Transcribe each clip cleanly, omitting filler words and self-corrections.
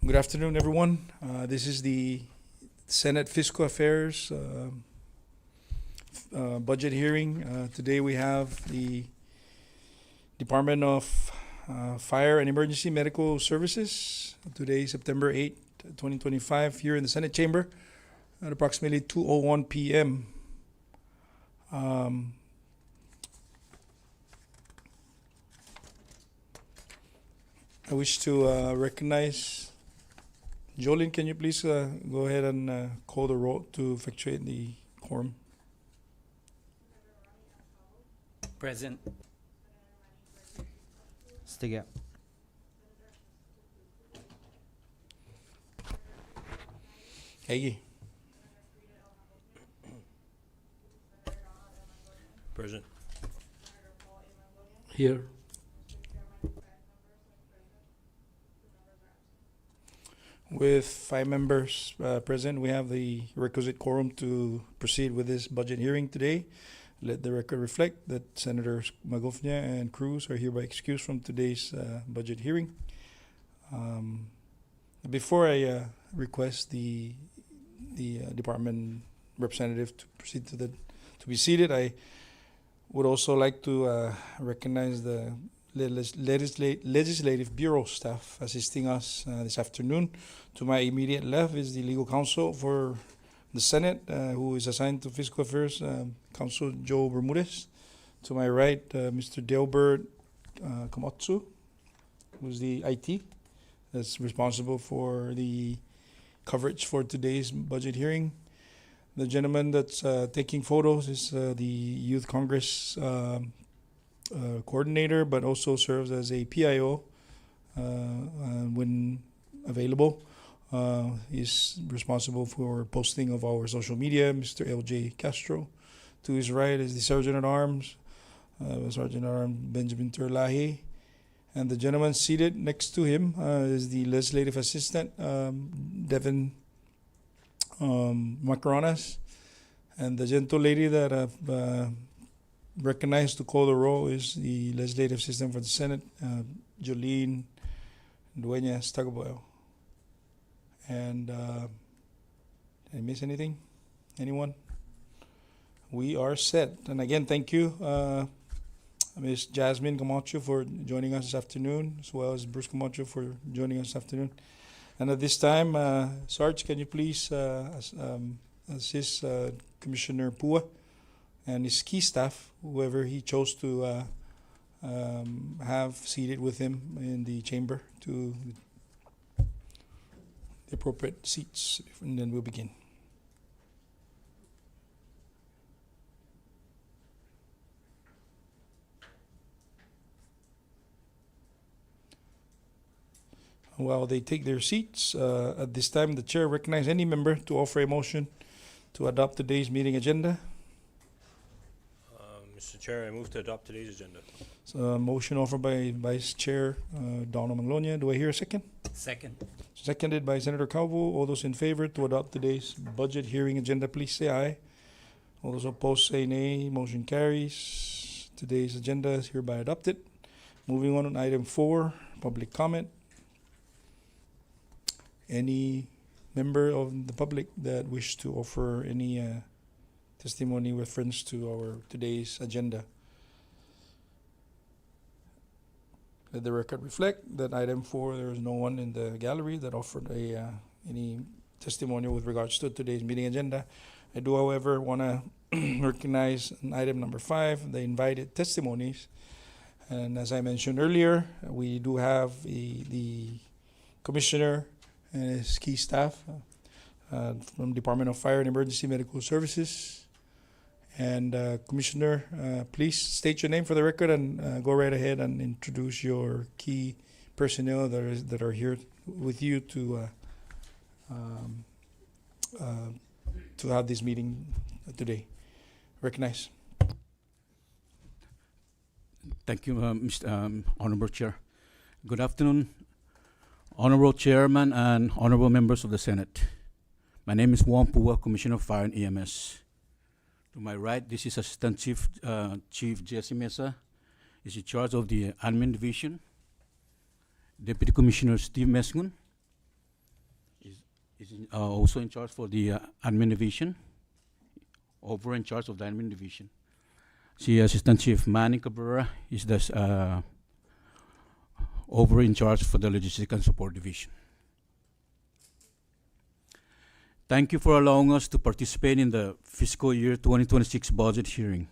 Good afternoon, everyone. This is the Senate Fiscal Affairs budget hearing. Today we have the Department of Fire and Emergency Medical Services. Today, September 8, 2025, here in the Senate chamber at approximately 2:01 p.m. I wish to recognize Jolene. Can you please go ahead and call the roll to effectuate the quorum? Present. Stiga. Hagee. Present. Here. With 5 members present, we have the requisite quorum to proceed with this budget hearing today. Let the record reflect that Senators Magofnia and Cruz are hereby excused from today's budget hearing. Before I request the department representative to proceed to be seated, I would also like to recognize the Legislative Bureau staff assisting us this afternoon. To my immediate left is the legal counsel for the Senate, who is assigned to Fiscal Affairs, Counsel Joe Bermudez. To my right, Mr. Delbert Komotsu, who's the IT, that's responsible for the coverage for today's budget hearing. The gentleman that's taking photos is the Youth Congress coordinator, but also serves as a PIO when available. He's responsible for posting of our social media, Mr. LJ Castro. To his right is the Sergeant at Arms, Sergeant at Arms Benjamin Terlahi. And the gentleman seated next to him is the Legislative Assistant, Devin Macronas. And the gentle lady that I've recognized to call the roll is the Legislative Assistant for the Senate, Jolene Dueñas Tagoboyo. And did I miss anything? Anyone? We are set. And again, thank you, Ms. Jasmine Camacho, for joining us this afternoon, as well as Bruce Camacho for joining us this afternoon. And at this time, Sarge, can you please assist Commissioner Pua and his key staff, whoever he chose to have seated with him in the chamber, to the appropriate seats, and then we'll begin. While they take their seats, at this time, the chair recognizes any member to offer a motion to adopt today's meeting agenda. Mr. Chair, I move to adopt today's agenda. So, motion offered by Vice Chair Donald Manglonia. Do I hear a second? Second. Seconded by Senator Calvo. All those in favor to adopt today's budget hearing agenda, please say aye. All those opposed say nay. Motion carries. Today's agenda is hereby adopted. Moving on item 4, public comment. Any member of the public that wish to offer any testimony with reference to our today's agenda? Let the record reflect that item 4, there is no one in the gallery that offered any testimonial with regards to today's meeting agenda. I do, however, want to recognize item number 5, the invited testimonies. And as I mentioned earlier, we do have the Commissioner and his key staff from Department of Fire and Emergency Medical Services. And Commissioner, please state your name for the record and go right ahead and introduce your key personnel that are here with you to have this meeting today. Recognize. Thank you, Mr. Honorable Chair. Good afternoon, Honorable Chairman and Honorable Members of the Senate. My name is Juan Pua, Commissioner of Fire and EMS. To my right, this is Assistant Chief Jesse Mesa. Is in charge of the Admin Division. Deputy Commissioner Steve Mesgun. is also in charge for the admin division, over in charge of the admin division. Si Assistant Chief Manny Cabrera is the over in charge for the logistics and support division. Thank you for allowing us to participate in the fiscal year 2026 budget hearing.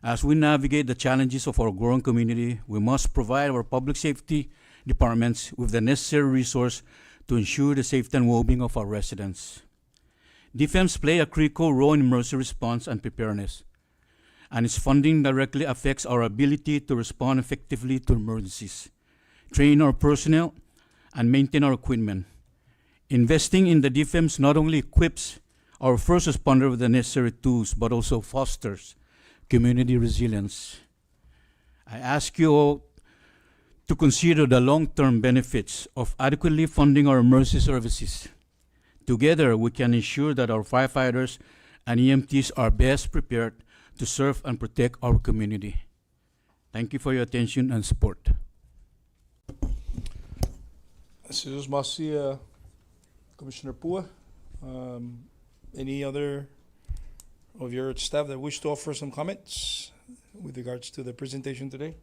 As we navigate the challenges of our growing community, we must provide our public safety departments with the necessary resource to ensure the safety and well-being of our residents. Defense play a critical role in emergency response and preparedness, and its funding directly affects our ability to respond effectively to emergencies, train our personnel, and maintain our equipment. Investing in the defense not only equips our first responder with the necessary tools, but also fosters community resilience. I ask you all to consider the long-term benefits of adequately funding our emergency services. Together, we can ensure that our firefighters and EMTs are best prepared to serve and protect our community. Thank you for your attention and support. Mrs. Masi, Commissioner Pua, any other of your staff that wish to offer some comments with regards to the presentation today?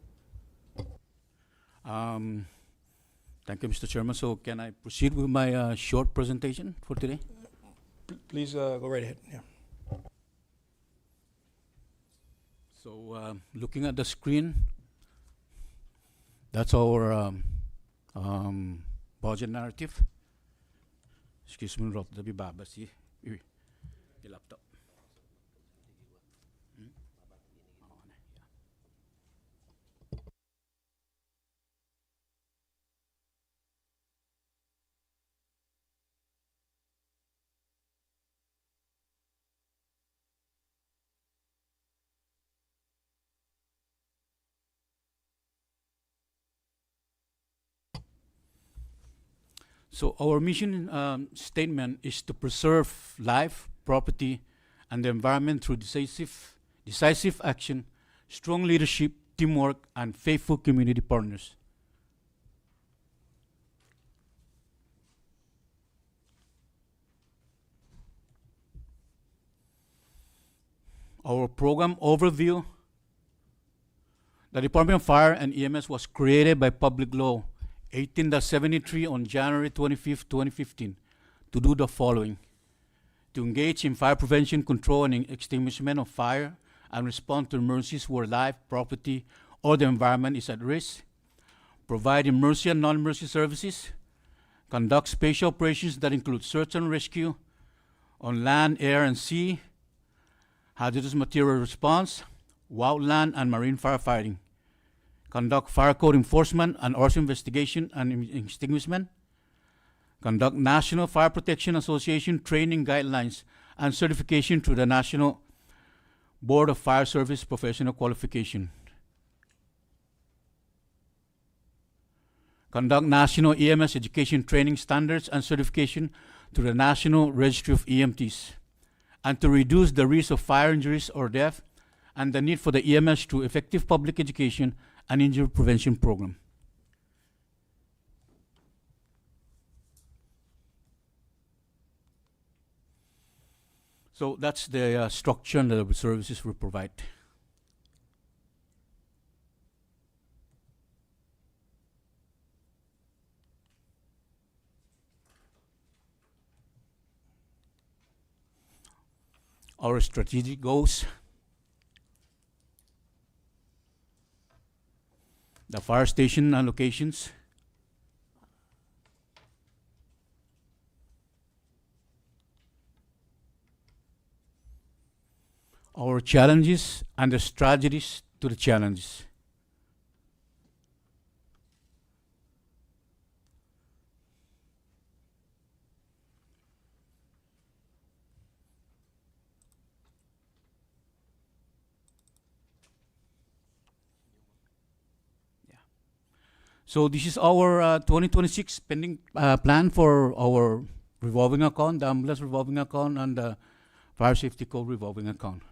Thank you, Mr. Chairman. So can I proceed with my short presentation for today? Please go right ahead. Yeah. So looking at the screen, that's our budget narrative. Excuse me, Rob, the baba si the laptop. So our mission statement is to preserve life, property, and the environment through decisive action, strong leadership, teamwork, and faithful community partners. Our program overview. The Department of Fire and EMS was created by Public Law 18-73 on January 25, 2015, to do the following: to engage in fire prevention, control, and extinguishment of fire, and respond to emergencies where life, property, or the environment is at risk, provide emergency and non-emergency services, conduct special operations that include search and rescue on land, air, and sea, hazardous material response, wildland and marine firefighting, conduct fire code enforcement and arson investigation and extinguishment, conduct National Fire Protection Association training guidelines and certification through the National Board of Fire Service Professional Qualification, conduct National EMS Education Training Standards and certification through the National Registry of EMTs, and to reduce the risk of fire injuries or death and the need for the EMS through effective public education and injury prevention program. So that's the structure and the services we provide. Our strategic goals: the fire station allocations, our challenges and the strategies to the challenges. So this is our 2026 spending plan for our revolving account, the ambulance revolving account, and the fire safety code revolving account.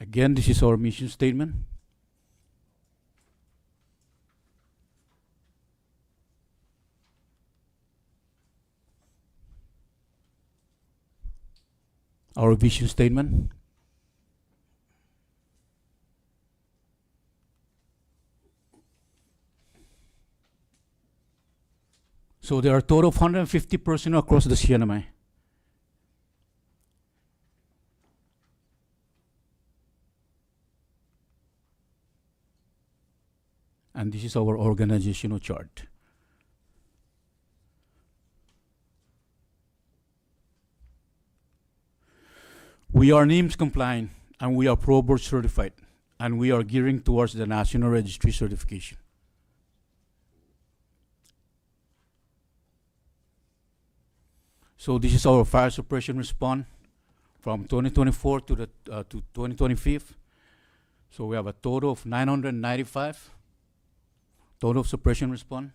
Again, this is our mission statement. Our vision statement. So there are a total of 150 personnel across the CNMI. And this is our organizational chart. We are NIMS compliant and we are Pro Board certified, and we are gearing towards the National Registry certification. So this is our fire suppression response from 2024 to 2025. So we have a total of 995 total of suppression response.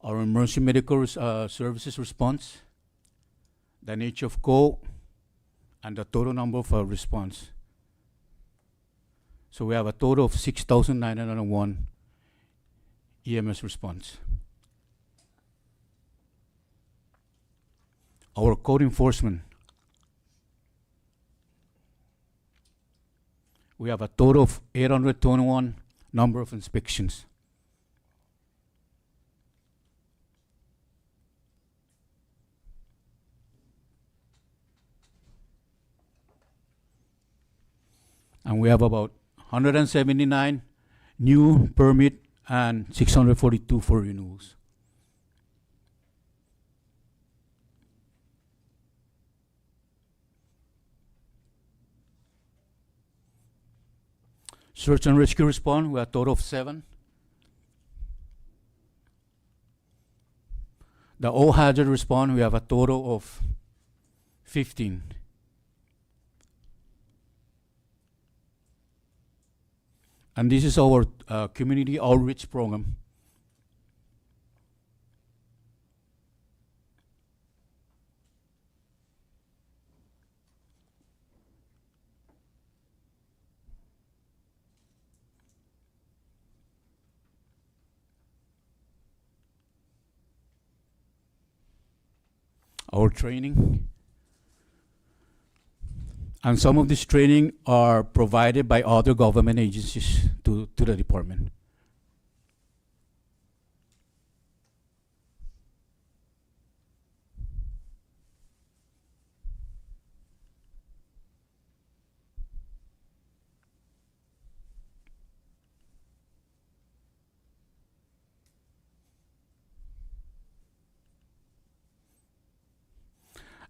Our emergency medical services response, the nature of call, and the total number of response. So we have a total of 6,901 EMS response. Our code enforcement, we have a total of 821 number of inspections. And we have about 179 new permit and 642 for renewals. Search and rescue response, we have a total of 7. The all hazard response, we have a total of 15. And this is our community outreach program. Our training. And some of this training are provided by other government agencies to the department.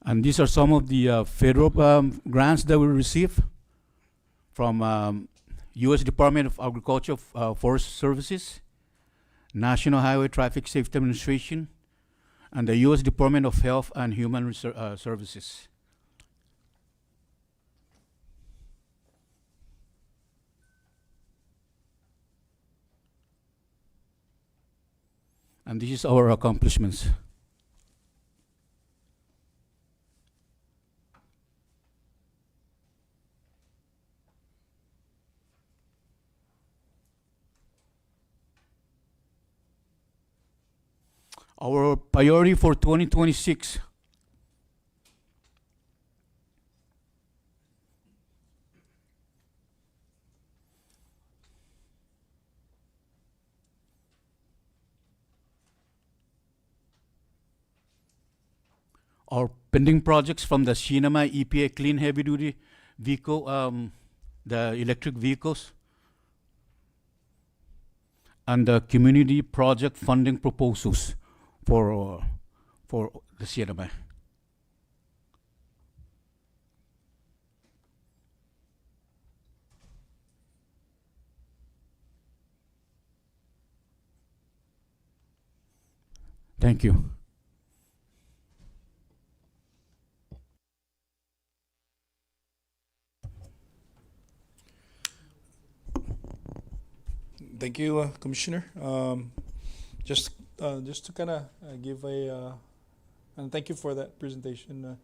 And these are some of the federal grants that we receive from U.S. Department of Agriculture, Forest Services, National Highway Traffic Safety Administration, and the U.S. Department of Health and Human Services. And this is our accomplishments. Our priority for 2026. Our pending projects from the CNMI EPA Clean Heavy Duty Vehicle, the electric vehicles, and the community project funding proposals for the CNMI. Thank you. Thank you, Commissioner. Just to kind of give a and thank you for that presentation.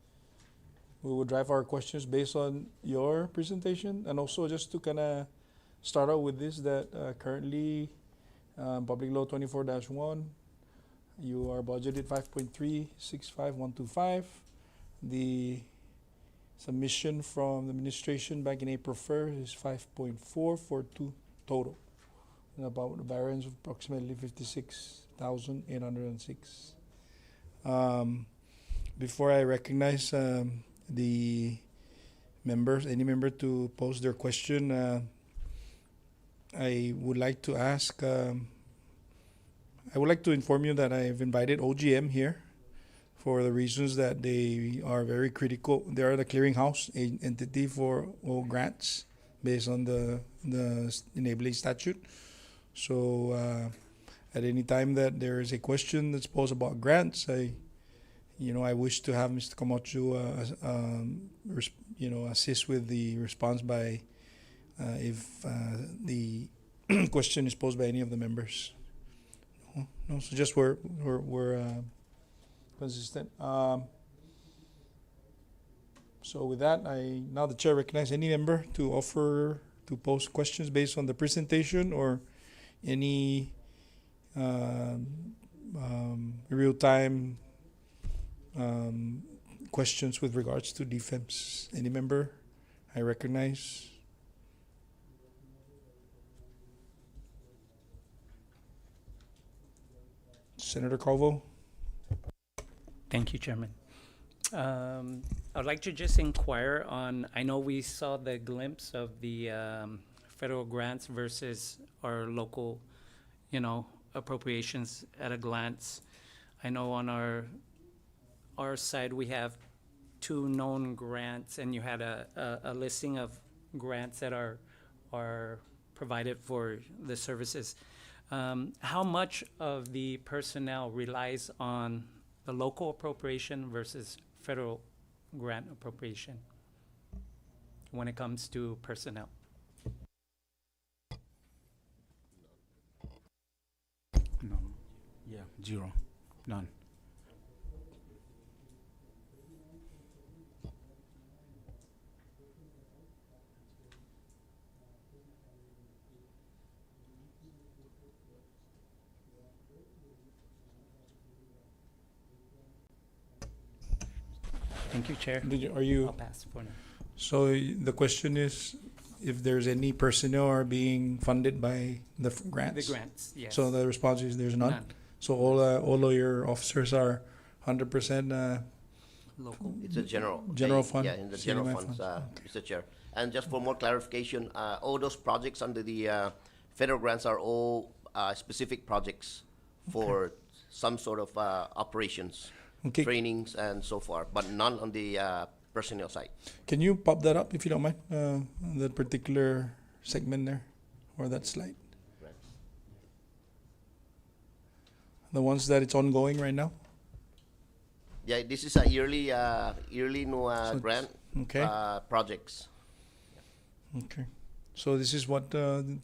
we will drive our questions based on your presentation, and also just to kind of start out with this, that currently Public Law 24-1, you are budgeted 5.365125. The submission from the administration back in April 1st is 5.442 total, and about a variance of approximately 56,806. Before I recognize the members, any member to pose their question, I would like to ask, I would like to inform you that I've invited OGM here for the reasons that they are very critical. They are the clearinghouse entity for all grants based on the enabling statute. So at any time that there is a question that's posed about grants, I wish to have Mr. Camacho, assist with the response by if the question is posed by any of the members. No, so just we're consistent. So with that, now the chair recognizes any member to offer to pose questions based on the presentation or any real-time questions with regards to defense. Any member I recognize? Senator Calvo. Thank you, Chairman. I'd like to just inquire on, I know we saw the glimpse of the federal grants versus our local, appropriations at a glance. I know on our side, we have 2 known grants, and you had a listing of grants that are provided for the services. How much of the personnel relies on the local appropriation versus federal grant appropriation when it comes to personnel? No. Yeah, 0. None. Thank you, Chair. Are you? I'll pass for now. So the question is, if there's any personnel are being funded by the grants. The grants, yes. So the response is there's none. So all of your officers are 100% Local. It's a general fund. Yeah, in the general CMI funds, funds. Mr. Chair. And just for more clarification, all those projects under the federal grants are all specific projects for some sort of operations, Okay. trainings, and so forth, but none on the personnel side. Can you pop that up if you don't mind? That particular segment there, or that slide. The ones that it's ongoing right now. Yeah, this is a yearly new So grant Okay. projects. Okay. So this is what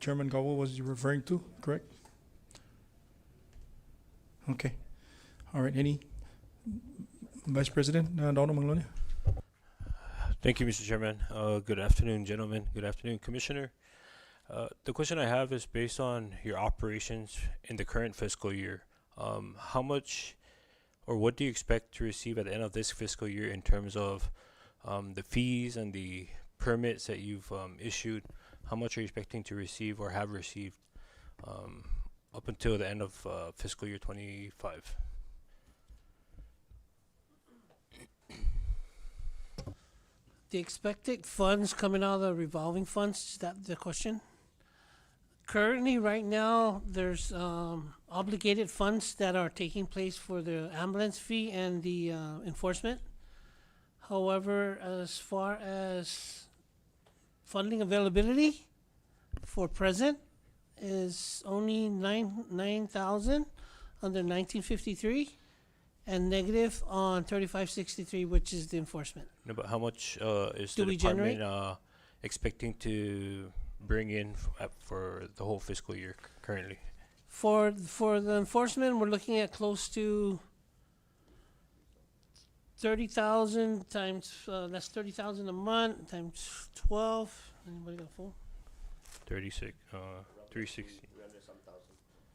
Chairman Cowell was referring to, correct? Okay. All right. Any Vice President Donald Manglonia? Thank you, Mr. Chairman. Good afternoon, gentlemen. Good afternoon, Commissioner. The question I have is based on your operations in the current fiscal year. How much or what do you expect to receive at the end of this fiscal year in terms of the fees and the permits that you've issued? How much are you expecting to receive or have received up until the end of fiscal year 25? The expected funds coming out of the revolving funds, is that the question? Currently, right now, there's obligated funds that are taking place for the ambulance fee and the enforcement. However, as far as funding availability for present is only 9,000 under 1953 and negative on 3563, which is the enforcement. No, but how much is Do the we department expecting to bring in for the whole fiscal year currently? For the enforcement, we're looking at close to 30,000 times, that's 30,000 a month times 12. Anybody got a phone? 360.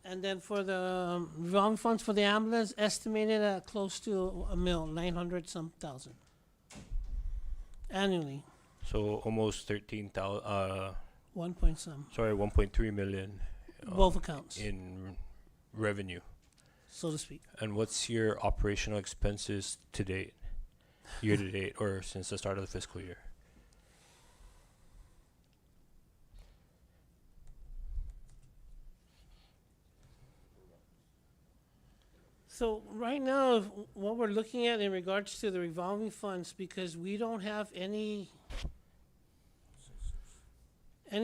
And then for the revolving funds for the ambulance, estimated at close to $1,900,000 some thousand annually. So almost 13,000. 1 point some, 1.3 million both accounts, in revenue. so to speak. And what's your operational expenses to date, year to date, or since the start of the fiscal year? So right now, what we're looking at in regards to the revolving funds, because we don't have any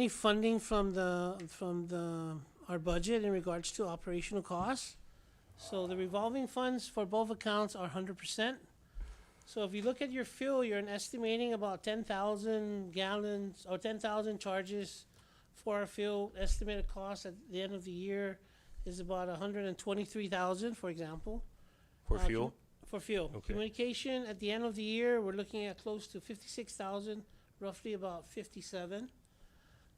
funding from our budget in regards to operational costs. So the revolving funds for both accounts are 100%. So if you look at your fuel, you're estimating about 10,000 gallons or 10,000 charges for our fuel. Estimated cost at the end of the year is about 123,000, for example. For fuel? For fuel. Okay. Communication, at the end of the year, we're looking at close to 56,000, roughly about 57.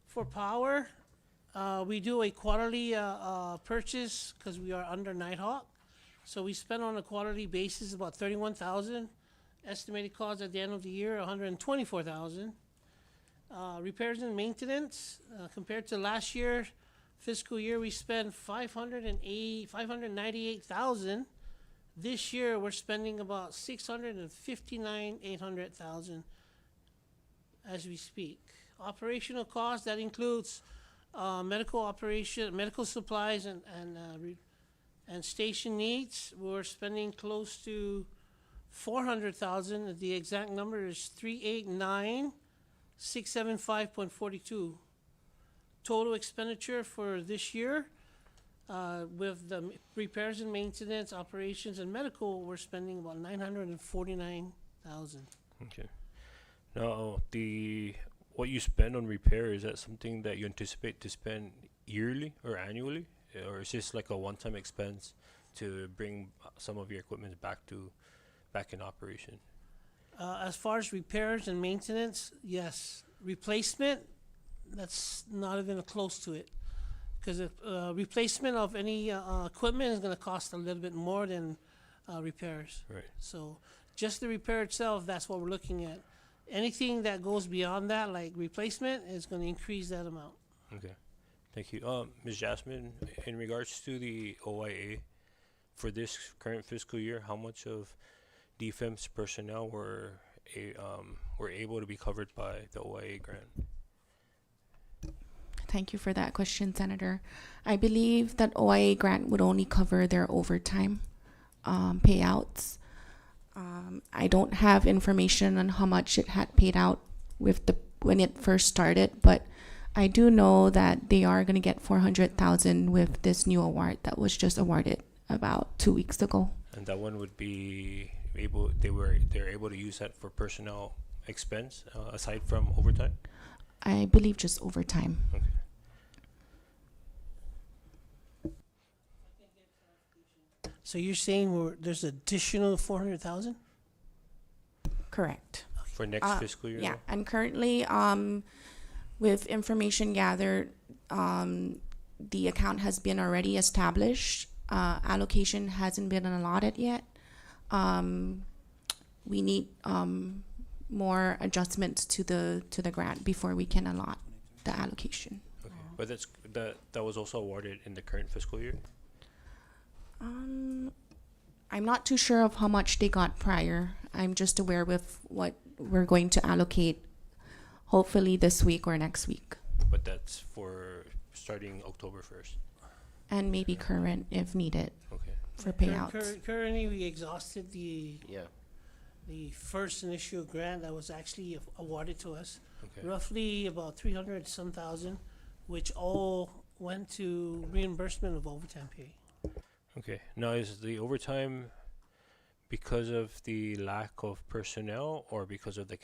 For power, we do a quarterly purchase because we are under Nighthawk. So we spend on a quarterly basis about 31,000. Estimated cost at the end of the year, 124,000. Repairs and maintenance, compared to last year, fiscal year, we spent 598,000. This year, we're spending about 800,000 as we speak. Operational costs, that includes medical supplies and station needs. We're spending close to 400,000. The exact number is 389,675.42. Total expenditure for this year, with the repairs and maintenance, operations, and medical, we're spending about 949,000. Okay. Now, what you spend on repair, is that something that you anticipate to spend yearly or annually? Or is this like a one-time expense to bring some of your equipment back in operation? As far as repairs and maintenance, yes. Replacement, that's not even close to it. Because replacement of any equipment is going to cost a little bit more than repairs. Right. So just the repair itself, that's what we're looking at. Anything that goes beyond that, like replacement, is going to increase that amount. Okay. Thank you. Ms. Jasmine, in regards to the OIA, for this current fiscal year, how much of defense personnel were able to be covered by the OIA grant? Thank you for that question, Senator. I believe that OIA grant would only cover their overtime payouts. I don't have information on how much it had paid out when it first started, but I do know that they are going to get 400,000 with this new award that was just awarded about 2 weeks ago. And that one would be they're able to use that for personnel expense aside from overtime? I believe just overtime. Okay. So you're saying there's additional 400,000? Correct. For next fiscal year? Yeah, though? and currently, with information gathered, the account has been already established. Allocation hasn't been allotted yet. We need more adjustments to the grant before we can allot the allocation. Okay. But that was also awarded in the current fiscal year? I'm not too sure of how much they got prior. I'm just aware with what we're going to allocate, hopefully this week or next week. But that's for starting October 1st? And maybe current if needed. Okay. For payouts. Currently, we exhausted the Yeah. first initial grant that was actually awarded to us. Okay. Roughly about 300-some thousand, which all went to reimbursement of overtime pay. Okay. Now, is the overtime because of the lack of personnel or because of the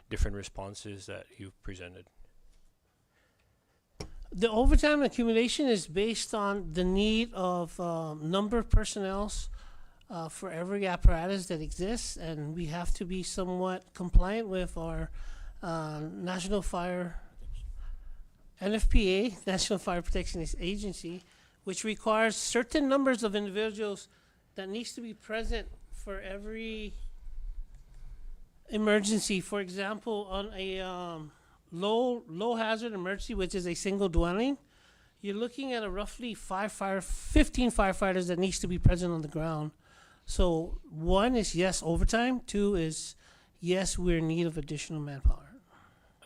different responses that you've presented? The overtime accumulation is based on the need of number of personnels, for every apparatus that exists, and we have to be somewhat compliant with our National Fire NFPA, National Fire Protection Agency, which requires certain numbers of individuals that needs to be present for every emergency. For example, on a low hazard emergency, which is a single dwelling, you're looking at a roughly 15 firefighters that needs to be present on the ground. So one is yes, overtime. Two is yes, we're in need of additional manpower.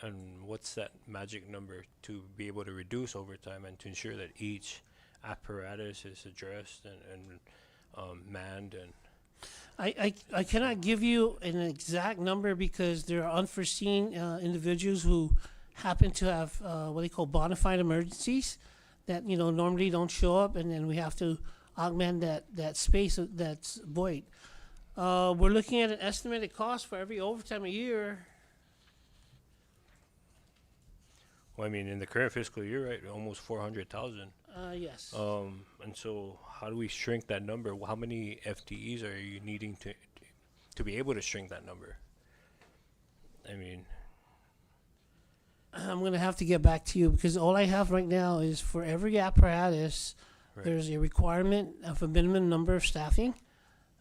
And what's that magic number to be able to reduce overtime and to ensure that each apparatus is addressed and manned? And I cannot give you an exact number because there are unforeseen individuals who happen to have what they call bona fide emergencies that normally don't show up, and then we have to augment that space that's void. We're looking at an estimated cost for every overtime a year. well, I mean, in the current fiscal year, right, almost 400,000. Yes. And so, how do we shrink that number? How many FTEs are you needing to be able to shrink that number? I mean, I'm gonna have to get back to you because all I have right now is for every apparatus, right. there's a requirement of a minimum number of staffing,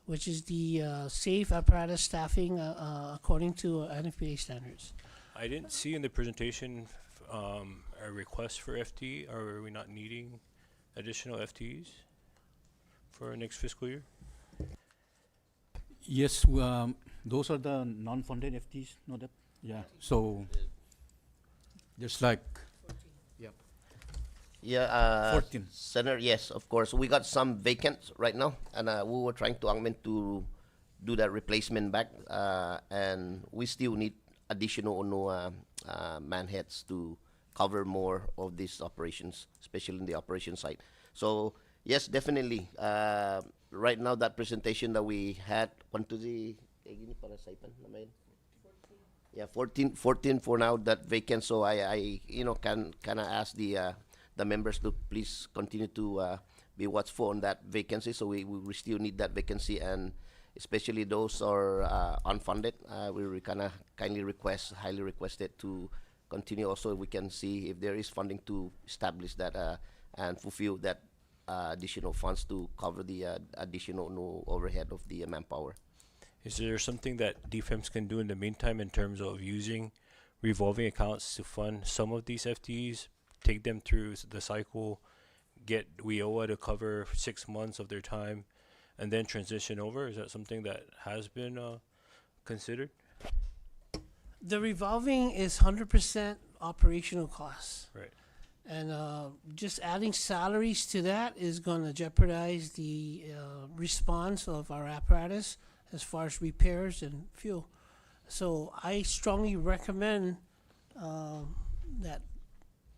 which is the safe apparatus staffing according to NFPA standards. I didn't see in the presentation a request for FTE. Are we not needing additional FTEs for next fiscal year? Yes, those are the non-funded FTs, no that? Yeah, so there's like Yeah, 14. Senator, yes, of course. We got some vacant right now, and we were trying to augment to do that replacement back, and we still need additional man heads to cover more of these operations, especially in the operation side. So yes, definitely. Right now, that presentation that we had, yeah, 14 for now that vacant. So I can kind of ask the members to please continue to be watchful on that vacancy. So we still need that vacancy, and especially those are unfunded. We kind of highly requested to continue. Also, we can see if there is funding to establish that and fulfill that additional funds to cover the additional overhead of the manpower. Is there something that DFEMS can do in the meantime in terms of using revolving accounts to fund some of these FTEs, take them through the cycle, get WIOA to cover 6 months of their time, and then transition over? Is that something that has been considered? The revolving is 100% operational costs. Right. And just adding salaries to that is going to jeopardize the response of our apparatus as far as repairs and fuel. So I strongly recommend that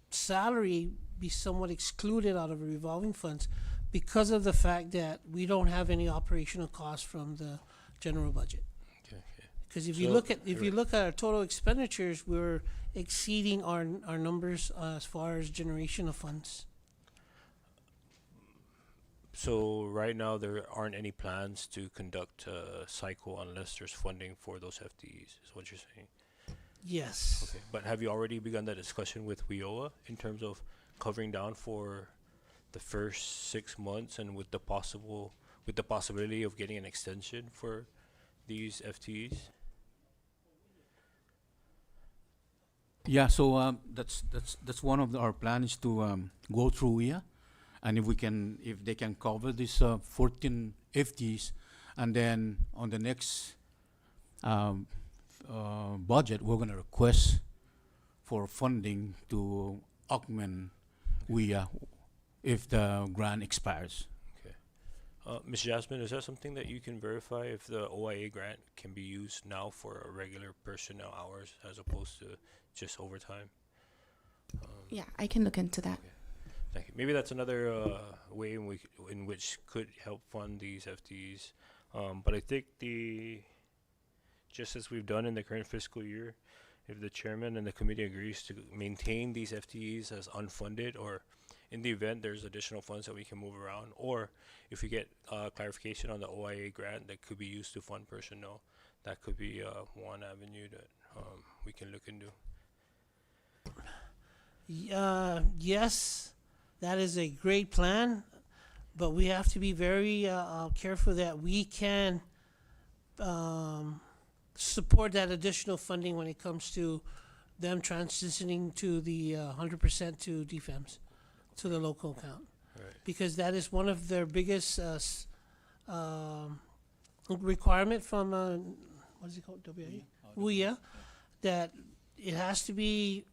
salary be somewhat excluded out of the revolving funds because of the fact that we don't have any operational costs from the general budget. Because if you look at our total expenditures, we're exceeding our numbers as far as generation of funds. So right now there aren't any plans to conduct a cycle unless there's funding for those FTEs, is what you're saying? Yes. Okay, but have you already begun that discussion with WIOA in terms of covering down for the first 6 months and with the possibility of getting an extension for these FTEs? Yeah, so that's one of our plans to go through WIA, and if they can cover this 14 FTs, and then on the next budget, we're going to request for funding to augment WIA if the grant expires. Ms. Jasmine, is that something that you can verify if the OIA grant can be used now for regular personnel hours as opposed to just overtime? Yeah, I can look into that. Okay. Thank you. Maybe that's another way in which could help fund these FTEs. But I think just as we've done in the current fiscal year, if the chairman and the committee agrees to maintain these FTEs as unfunded, or in the event there's additional funds that we can move around, or if we get clarification on the OIA grant that could be used to fund personnel, that could be one avenue that we can look into. Yes, that is a great plan, but we have to be very careful that we can support that additional funding when it comes to them transitioning to the 100% to DFEMS, to the local account. Right. Because that is one of their biggest requirement from, what is it called, WIA, that it has to be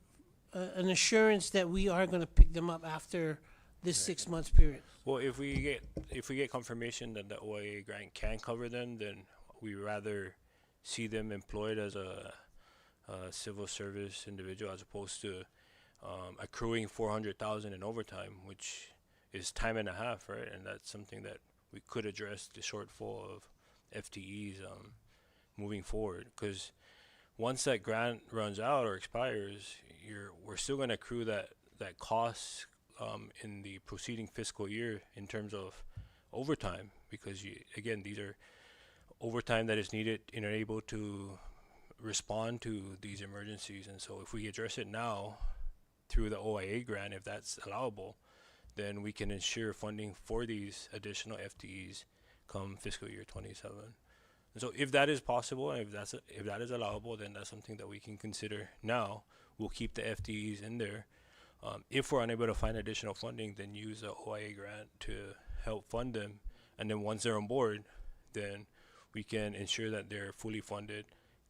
an assurance that we are going to pick them up after this 6 months period. Well, if we get confirmation that the OIA grant can cover them, then we rather see them employed as a civil service individual as opposed to accruing 400,000 in overtime, which is time and a half, right? And that's something that we could address the shortfall of FTEs moving forward. Because once that grant runs out or expires, we're still going to accrue that cost in the preceding fiscal year in terms of overtime, because again, these are overtime that is needed in order able to respond to these emergencies. And so if we address it now through the OIA grant, if that's allowable, then we can ensure funding for these additional FTEs come fiscal year 27. And so if that is possible, and if that is allowable, then that's something that we can consider now. We'll keep the FTEs in there. If we're unable to find additional funding, then use the OIA grant to help fund them. And then once they're on board, then we can ensure that they're fully funded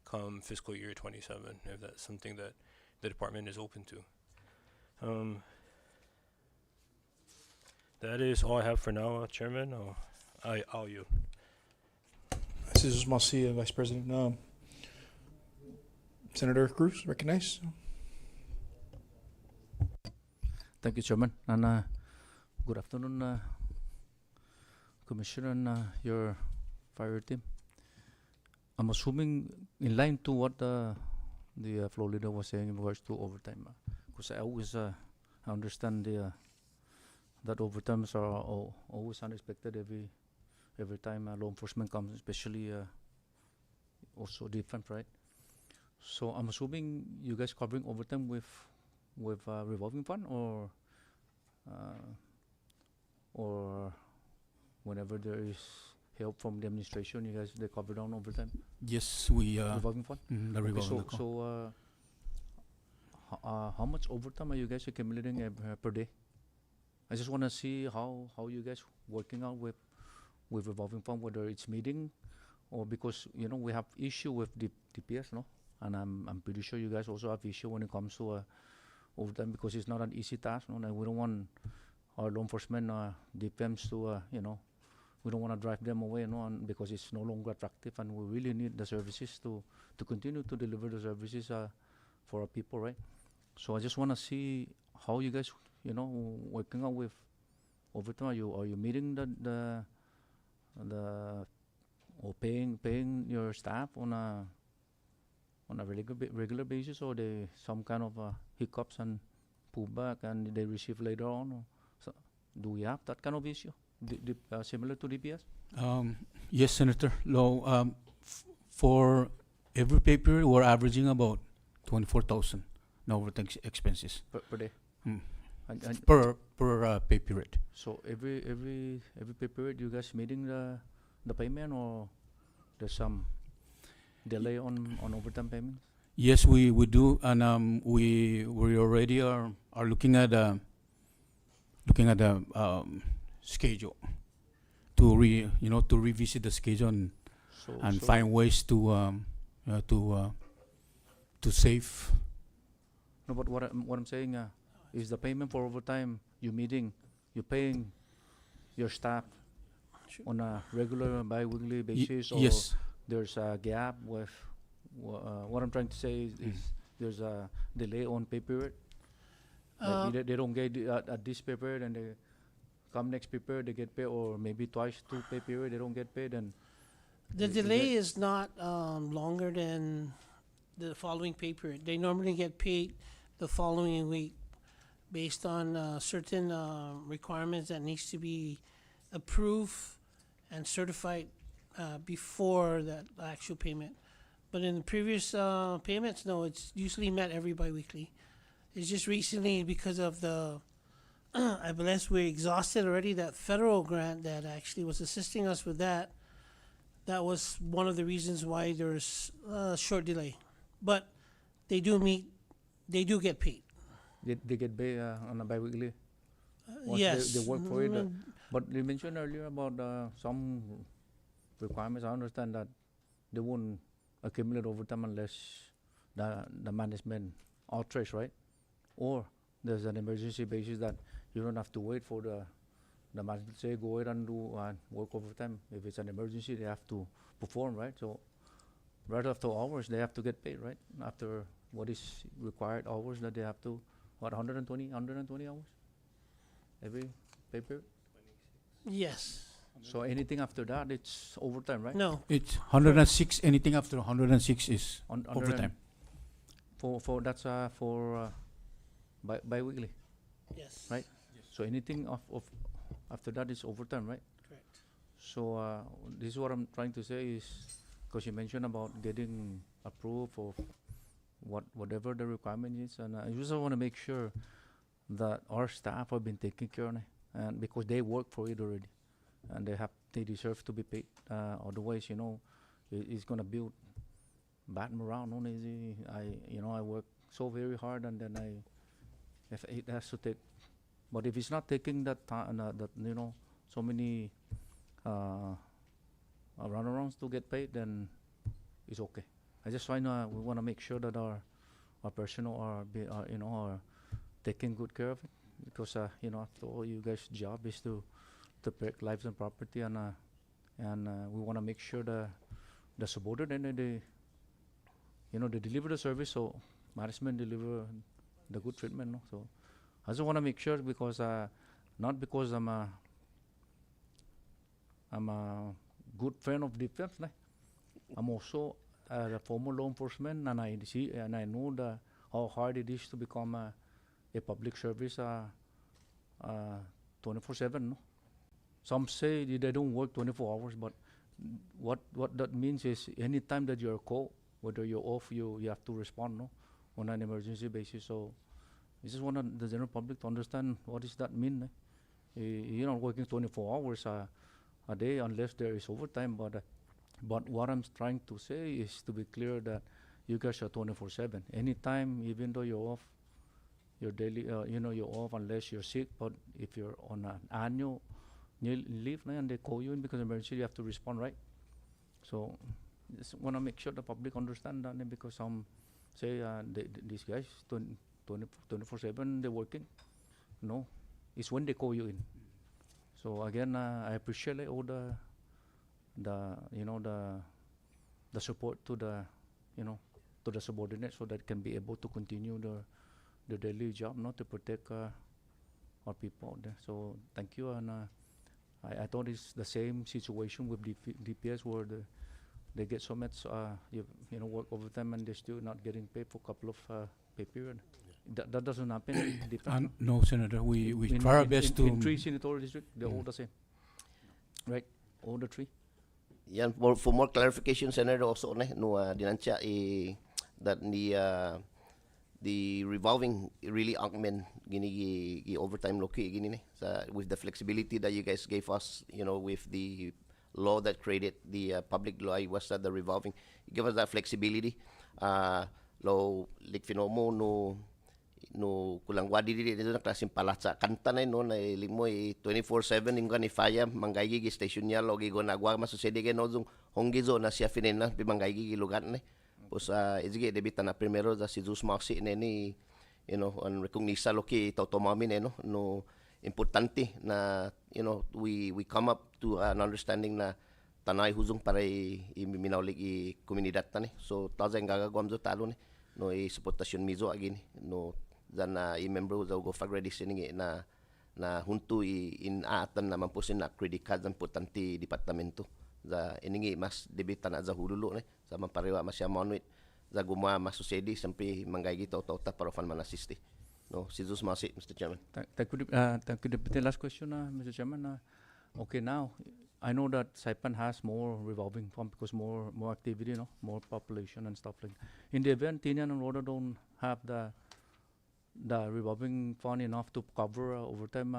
come fiscal year 27, if that's something that the department is open to. That is all I have for now, Chairman. I'll yield. This is Marcia, Vice President. Senator Cruz, recognized. Thank you, Chairman. And good afternoon, Commissioner and your fire team. I'm assuming in line to what the floor leader was saying in regards to overtime. Because I always understand that overtimes are always unexpected every time law enforcement comes, especially also defense, right? So I'm assuming you guys covering overtime with revolving fund, or whenever there is help from the administration, you guys they cover down overtime. Yes, we Revolving fund. the Okay, revolving account. so how much overtime are you guys accumulating per day? I just want to see how you guys working out with revolving fund, whether it's meeting or because we have issue with the DPS, no, and I'm pretty sure you guys also have issue when it comes to overtime because it's not an easy task, no, and we don't want our law enforcement DPMs to we don't want to drive them away, no, and because it's no longer attractive, and we really need the services to continue to deliver the services for our people, right? So I just want to see how you guys working out with overtime. Are you meeting the or paying your staff on a regular basis, or they some kind of hiccups and pullback and they receive later on? Or so do we have that kind of issue similar to DPS? Yes, Senator Low. For every pay period, we're averaging about 24,000 in overtime expenses Per day. And per pay period. so every pay period, you guys meeting the payment, or there's some delay on overtime payments? Yes, we do, and we already are looking at the schedule to revisit the schedule and So find ways to save. no, but what I'm saying is the payment for overtime you're paying your staff Sure. on a regular bi-weekly basis, or Yes, there's a gap with what I'm trying to say is there's a delay on pay period. Like either they don't get at this pay period and they come next pay period they get paid, or maybe twice two pay period they don't get paid. And The Is delay is not longer than the following pay period. They normally get paid the following week, based on certain requirements that needs to be approved and certified before that actual payment. But in the previous payments, no, it's usually met every biweekly. It's just recently because of the, I believe we exhausted already that federal grant that actually was assisting us with that. That was one of the reasons why there's a short delay. But they do get paid. They get paid on a bi-weekly. Once Yes. they work for it. But you mentioned earlier about some requirements. I understand that they won't accumulate overtime unless the management outrace, right? Or there's an emergency basis that you don't have to wait for the management to say go ahead and do work overtime. If it's an emergency, they have to perform, right? So right after hours, they have to get paid, right? After what is required hours that they have to, what, 120 hours every pay period? Yes. So anything after that, it's overtime, right? No. It's 106. Anything after 106 is overtime. For that's for bi-weekly, Yes. right? So anything of after that is overtime, right? Correct. So this is what I'm trying to say is, because you mentioned about getting approved of whatever the requirement is, and I just want to make sure that our staff have been taken care of, and because they work for it already, and they deserve to be paid. Otherwise, it's gonna build bad morale. No, I work so very hard, and then if it has to take. But if it's not taking that time, so many runarounds to get paid, then it's okay. I just we want to make sure that our personnel are taking good care of it, because after all, you guys' job is to protect lives and property, and we want to make sure the subordinate they deliver the service, so management deliver the good treatment. No? So I just want to make sure, because not because I'm a good friend of defense. I'm also a former law enforcement, and I know how hard it is to become a public service 24/7. No? Some say they don't work 24 hours, but what that means is any time that you're called, whether you're off, you have to respond, no, on an emergency basis. So I just want the general public to understand what does that mean. You're not working 24 hours a day unless there is overtime. But what I'm trying to say is to be clear that you guys are 24/7. Anytime, even though you're off, your daily, you're off unless you're sick. But if you're on an annual leave and they call you in because of emergency, you have to respond, right? So just want to make sure the public understand that, because some say these guys 24/7 they're working. No, it's when they call you in. So again, I appreciate all the support to the subordinates, so that can be able to continue the daily job, not to protect our people out there. So thank you, and I thought it's the same situation with DPS, where they get so much work overtime and they're still not getting paid for a couple of pay period. That doesn't happen. No, Senator. We try our best to. In 3 senatorial districts, they're all the same, right? All the 3. Yeah, for more clarification, Senator, also dinansya that the revolving really augment gini overtime loki gini with the flexibility that you guys gave us, with the law that created the public law was that the revolving give us that flexibility. Lo likfinomo no kulang wadi di na klaseng palatsa kanta na no na limo 24/7 ingga ni faya manggaygi station niya logi go nagwa masusede ke no dung honggizo na siya finena pimanggaygi lugar ne pos izige debita na primero da si Jesus Maxi ni on recognisa loki tautomami no importante na we come up to an understanding na tanay huzong para iminawlig i komunidad ta ne so tazeng gagawam zo talo ne no supportasyon mizo agin no dan i-member daw go fag-ready siningi na hunto in aatan naman po sin credit card ang importante departamento za iningi mas debita na za hululo ne sa maparewa masya manuit za guma masusedi sampai manggaygi tau ta para fan manasisti No, situ masih, Mr. Chairman. Thank you, Deputy. Last question, Mr. Chairman. Okay, now I know that Saipan has more revolving fund because more activity, no, more population and stuff like. In the event Tinian and Roda don't have the revolving fund enough to cover overtime,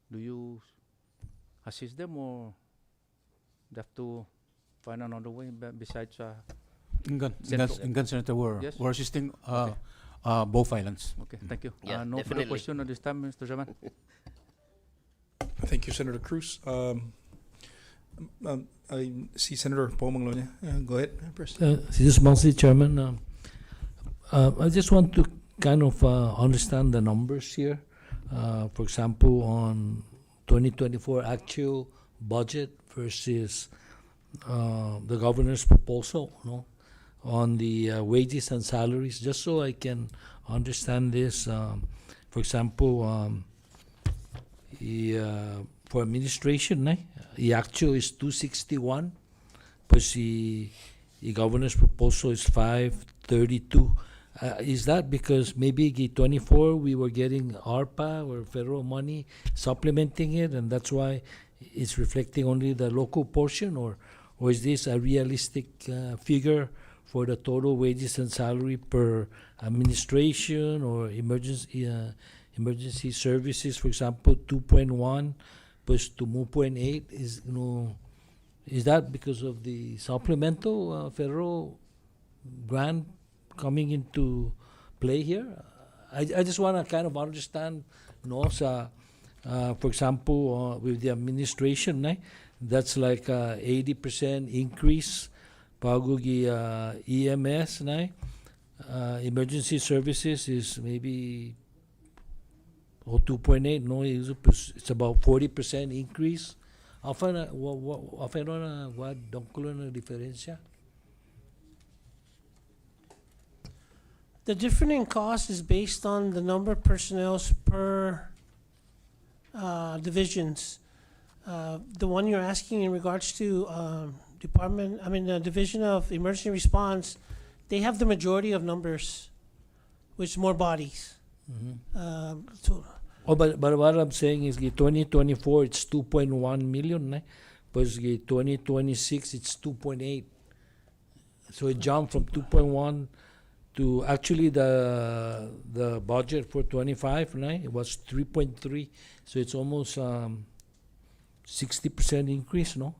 do you assist them or they have to find another way besides? Senator, we're Yes. we're assisting Okay. both islands. Okay, thank you. Yeah, No further definitely. question at this time, Mr. Chairman. Thank you, Senator Cruz. I see Senator Paul Manglonia. Go ahead, President. This monthly chairman, I just want to kind of understand the numbers here. For example, on 2024 actual budget versus the governor's proposal, no, on the wages and salaries, just so I can understand this. For example, for administration, the actual is 261, but the governor's proposal is 532. Is that because maybe the 24 we were getting ARPA or federal money supplementing it, and that's why it's reflecting only the local portion, or is this a realistic figure for the total wages and salary per administration or emergency services? For example, 2.1 plus to 2.8 is, is that because of the supplemental federal grant coming into play here? I just want to kind of understand, for example, with the administration, that's like 80% increase. Pagugi EMS, emergency services is maybe 2.8, no, it's about 40% increase. Afan what dongkulo na diferensya? The difference in cost is based on the number of personnel per divisions. The one you're asking in regards to the Division of Emergency Response, they have the majority of numbers, which more bodies. But what I'm saying is the 2024 it's 2.1 million, but the 2026 it's 2.8. So it jumped from 2.1 to actually the budget for 25, it was 3.3. So it's almost 60% increase, no?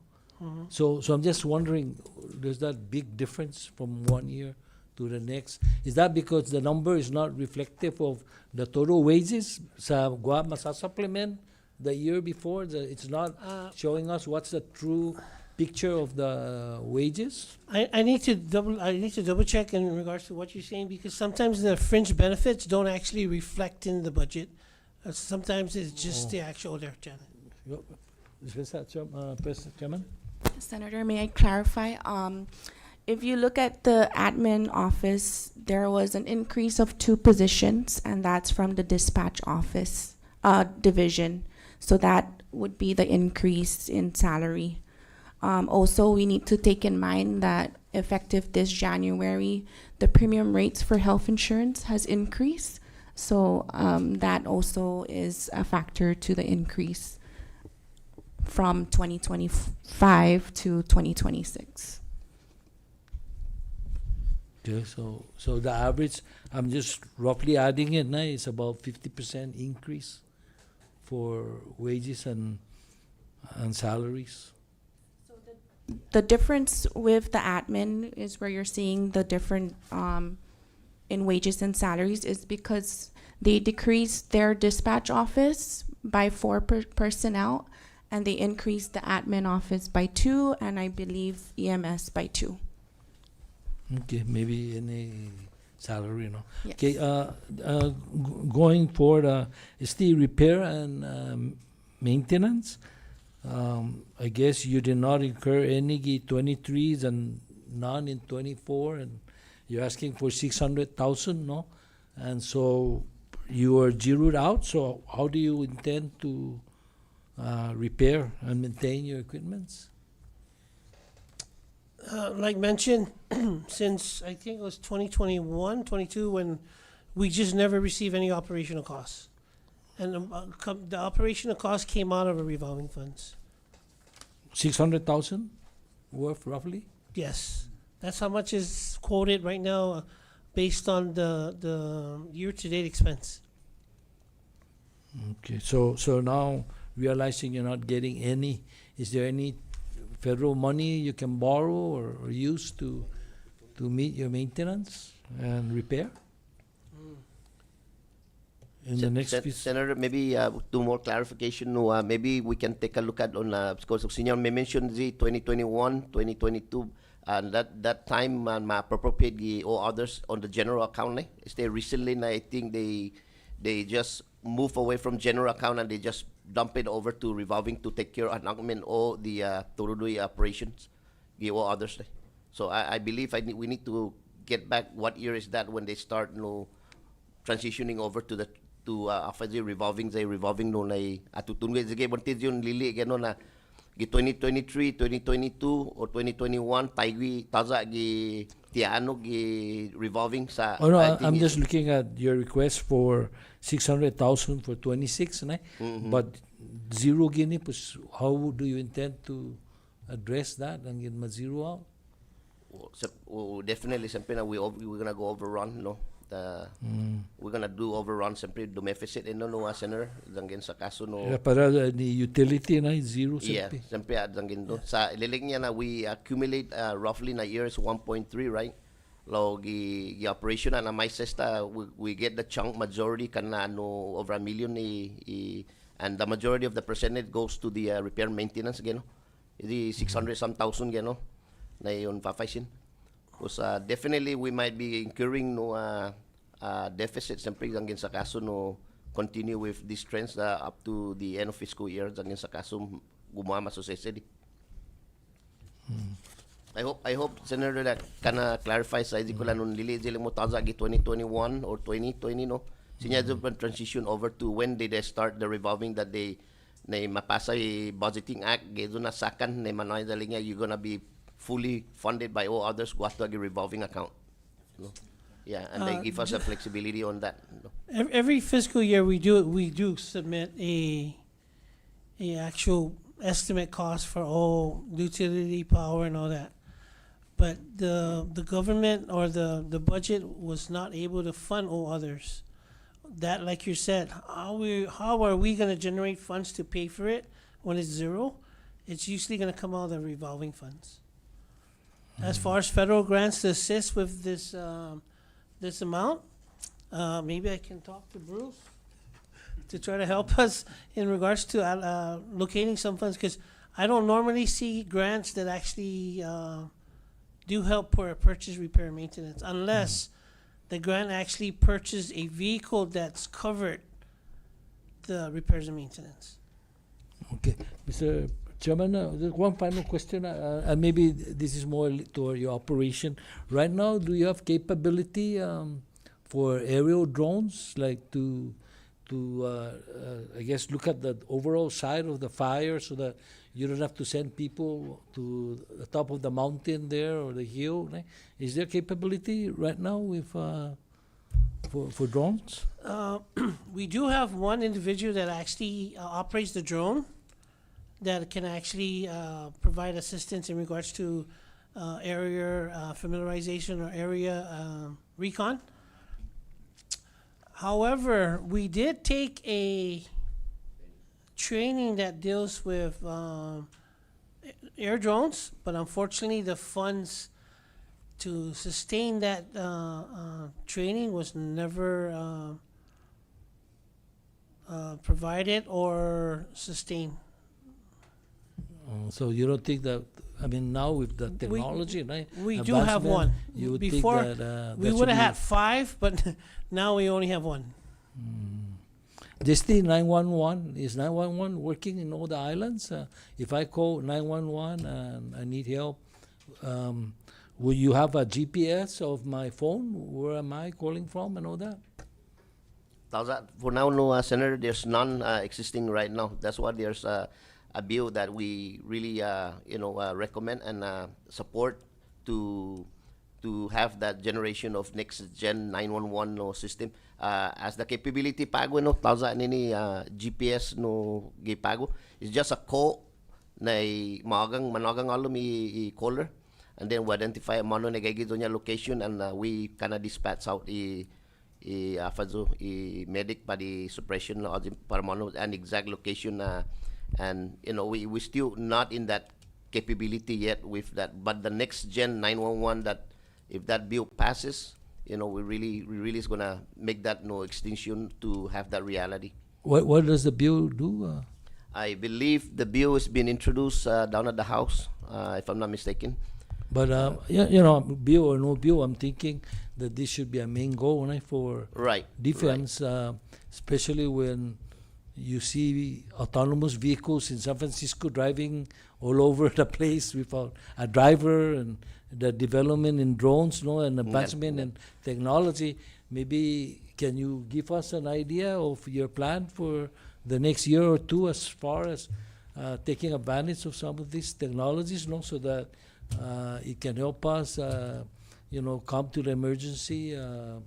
So I'm just wondering, there's that big difference from 1 year to the next. Is that because the number is not reflective of the total wages? Sa supplement the year before, it's not showing us what's the true picture of the wages? I need to double check in regards to what you're saying, because sometimes the fringe benefits don't actually reflect in the budget. Sometimes it's just the actual there, Janet. President Chairman? Senator, may I clarify? If you look at the admin office, there was an increase of 2 positions, and that's from the dispatch office division. So that would be the increase in salary. Also, we need to take in mind that effective this January, the premium rates for health insurance has increased. So that also is a factor to the increase from 2025 to 2026. Okay, so the average, I'm just roughly adding it, it's about 50% increase for wages and salaries. The difference with the admin is where you're seeing the different in wages and salaries is because they decreased their dispatch office by 4 personnel, and they increased the admin office by 2, and I believe EMS by 2. Okay, maybe any salary, no? Yes. Okay, going forward, is the repair and maintenance? I guess you did not incur any 23s and none in 24, and you're asking for 600,000, no? And so you are zeroed out. So how do you intend to repair and maintain your equipments? Like mentioned, since I think it was 2021, 22, when We just never receive any operational costs. And the operational costs came out of our revolving funds. 600,000 worth roughly? Yes, that's how much is quoted right now, based on the year-to-date expense. Okay, so now realizing you're not getting any, is there any federal money you can borrow or use to meet your maintenance and repair? In the next piece? Senator, maybe two more clarification. No, maybe we can take a look at on because Senior may mention the 2021, 2022, and that time appropriate the all others on the general account. Is they recently? I think they just move away from general account and they just dump it over to revolving to take care of all the Torudui operations, the all others. So I believe we need to get back what year is that when they start transitioning over to the revolving no na atutungay sige banted yun lili gano na 2023, 2022 or 2021 taigwi taza gi tiano gi revolving sa. Oh no, I'm just looking at your request for 600,000 for 26, but zero gini, pues how do you intend to address that and get ma-zero out? Definitely, siyempre na we're gonna go overrun, no? We're gonna do overrun, siyempre deficit, Senator, dangin sa kaso, no? Yeah, para ni utility na zero, Yeah, siyempre. siyempre dangin do. Sa ililig niya na we accumulate roughly na years 1.3, right? Lo gi operation na may sesta we get the chunk majority kana over a million and the majority of the percentage goes to the repair maintenance again, no? Idi 600 some thousand again, no? Na yun papaisin. Because definitely we might be incurring deficit siyempre hanggang sa kaso continue with these trends up to the end of fiscal year hanggang sa kaso gumama sa society. I hope Senator that kana clarify sa ko lang nun lili sila mo taza 2021 or 2020 no. Sinya transition over to when did they start the revolving that they na mapasa budgeting act gedo na sakan na manoy daling you gonna be fully funded by all others go to a revolving account. No? Yeah, and they give us a flexibility on that. No? Every fiscal year we do submit a actual estimate cost for all utility, power, and all that. But the government or the budget was not able to fund all others. That, like you said, how are we going to generate funds to pay for it when it's zero? It's usually going to come out of the revolving funds. As far as federal grants to assist with this this amount, maybe I can talk to Bruce to try to help us in regards to locating some funds, because I don't normally see grants that actually do help for purchase, repair, maintenance, unless the grant actually purchased a vehicle that's covered the repairs and maintenance. Okay, Mr. Chairman, there's one final question, and maybe this is more to your operation. Right now, do you have capability for aerial drones, like to I guess look at the overall side of the fire so that you don't have to send people to the top of the mountain there or the hill? Is there capability right now with for drones? We do have one individual that actually operates the drone that can actually provide assistance in regards to area familiarization or area recon. However, we did take a training that deals with air drones, but unfortunately the funds to sustain that training was never provided or sustained. So you don't think that, I mean, now with the technology, right? We do have advancement, one. You would Before, think that we that would have should had 5, but now we only have 1. be- This thing 911, is 911 working in all the islands? If I call 911 and I need help, will you have a GPS of my phone? Where am I calling from and all that? For now, no, Senator, there's none existing right now. That's why there's a bill that we really, recommend and support to to have that generation of next gen 911 no system. As the capability pago no tawza nini GPS no gipago. It's just a call na managang alum i caller, and then we identify mano nagagi donya location, and we kana dispatch out i medic pa di suppression no para mano an exact location and you know we still not in that capability yet with that, but the next gen 911 that if that bill passes, you know we really is gonna make that no extinction to have that reality. What does the bill do? I believe the bill has been introduced down at the House, if I'm not mistaken. But you know, bill or no bill, I'm thinking that this should be a main goal, right, for Right. defense, especially when you see autonomous vehicles in San Francisco driving all over the place without a driver, and the development in drones, no, and advancement in technology. Maybe can you give us an idea of your plan for the next year or two as far as taking advantage of some of these technologies, no, so that it can help us, you know, come to the emergency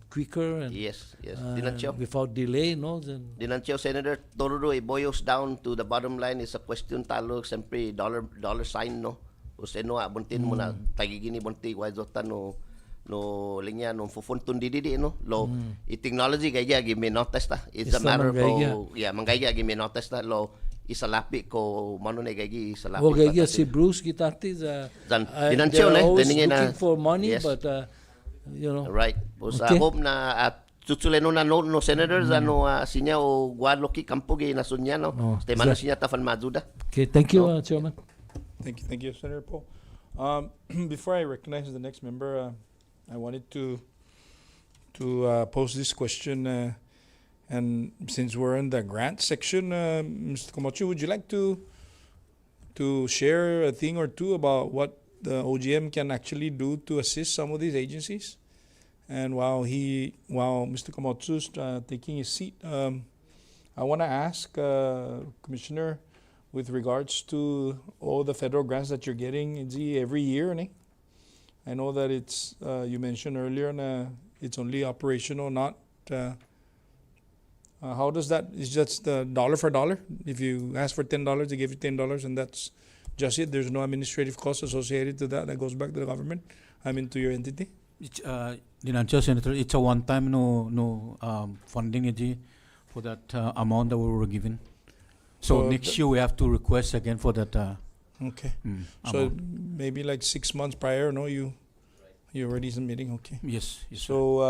quicker and Yes. Dinancio. without delay, no? Then Dinancio, Senator Tororo, it boils down to the bottom line is a question talo, siyempre dollar sign, no? Kasi no, buntin mo na, tagigini bunti, wajota no linya no fufuntun didi no lo technology gaya gi menotes ta it's a matter of manggaya gi menotes ta lo isalapi ko mano ne gagi isalapi gaya si Bruce gitati dinancio they're always ne looking for money, yes. but you know, right pues okay. hope na at tutuleno na no senators ano sinya o guadloki kampo gi nasunya no ste mano sinya ta fan majuda. Okay, thank you, Chairman. Thank you, Senator Paul. Before I recognize the next member, I wanted to pose this question, and since we're in the grant section, Mr. Komochi, would you like to share a thing or two about what the OGM can actually do to assist some of these agencies? And while Mr. Komotsu's taking his seat, I want to ask Commissioner, with regards to all the federal grants that you're getting every year, I know that it's you mentioned earlier, it's only operational, not. How does that? Is just dollar for dollar? If you ask for $10, they give you $10, and that's just it. There's no administrative cost associated to that. That goes back to the government. To your entity. It's Senator, it's a one-time funding for that amount that we were given. So next year we have to request again for that. Okay. So maybe like 6 months prior, no, you already submitting. Okay. Yes. So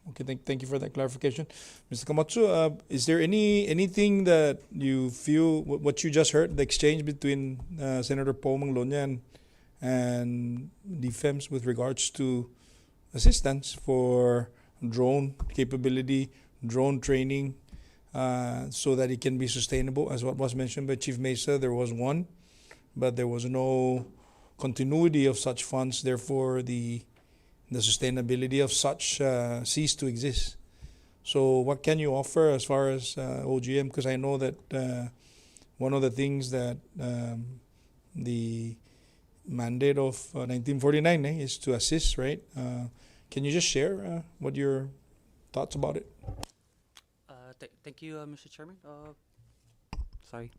okay, thank you for that clarification, Mr. Kamatsu. Is there anything that you feel what you just heard, the exchange between Senator Paul Manglonya and DFEMS with regards to assistance for drone capability, drone training, so that it can be sustainable, as what was mentioned by Chief Mesa? There was one, but there was no continuity of such funds. Therefore, the sustainability of such ceased to exist. So what can you offer as far as OGM? Because I know that one of the things that the mandate of 1949 is to assist, right? Can you just share what your thoughts about it? Thank you, Mr. Chairman. Sorry.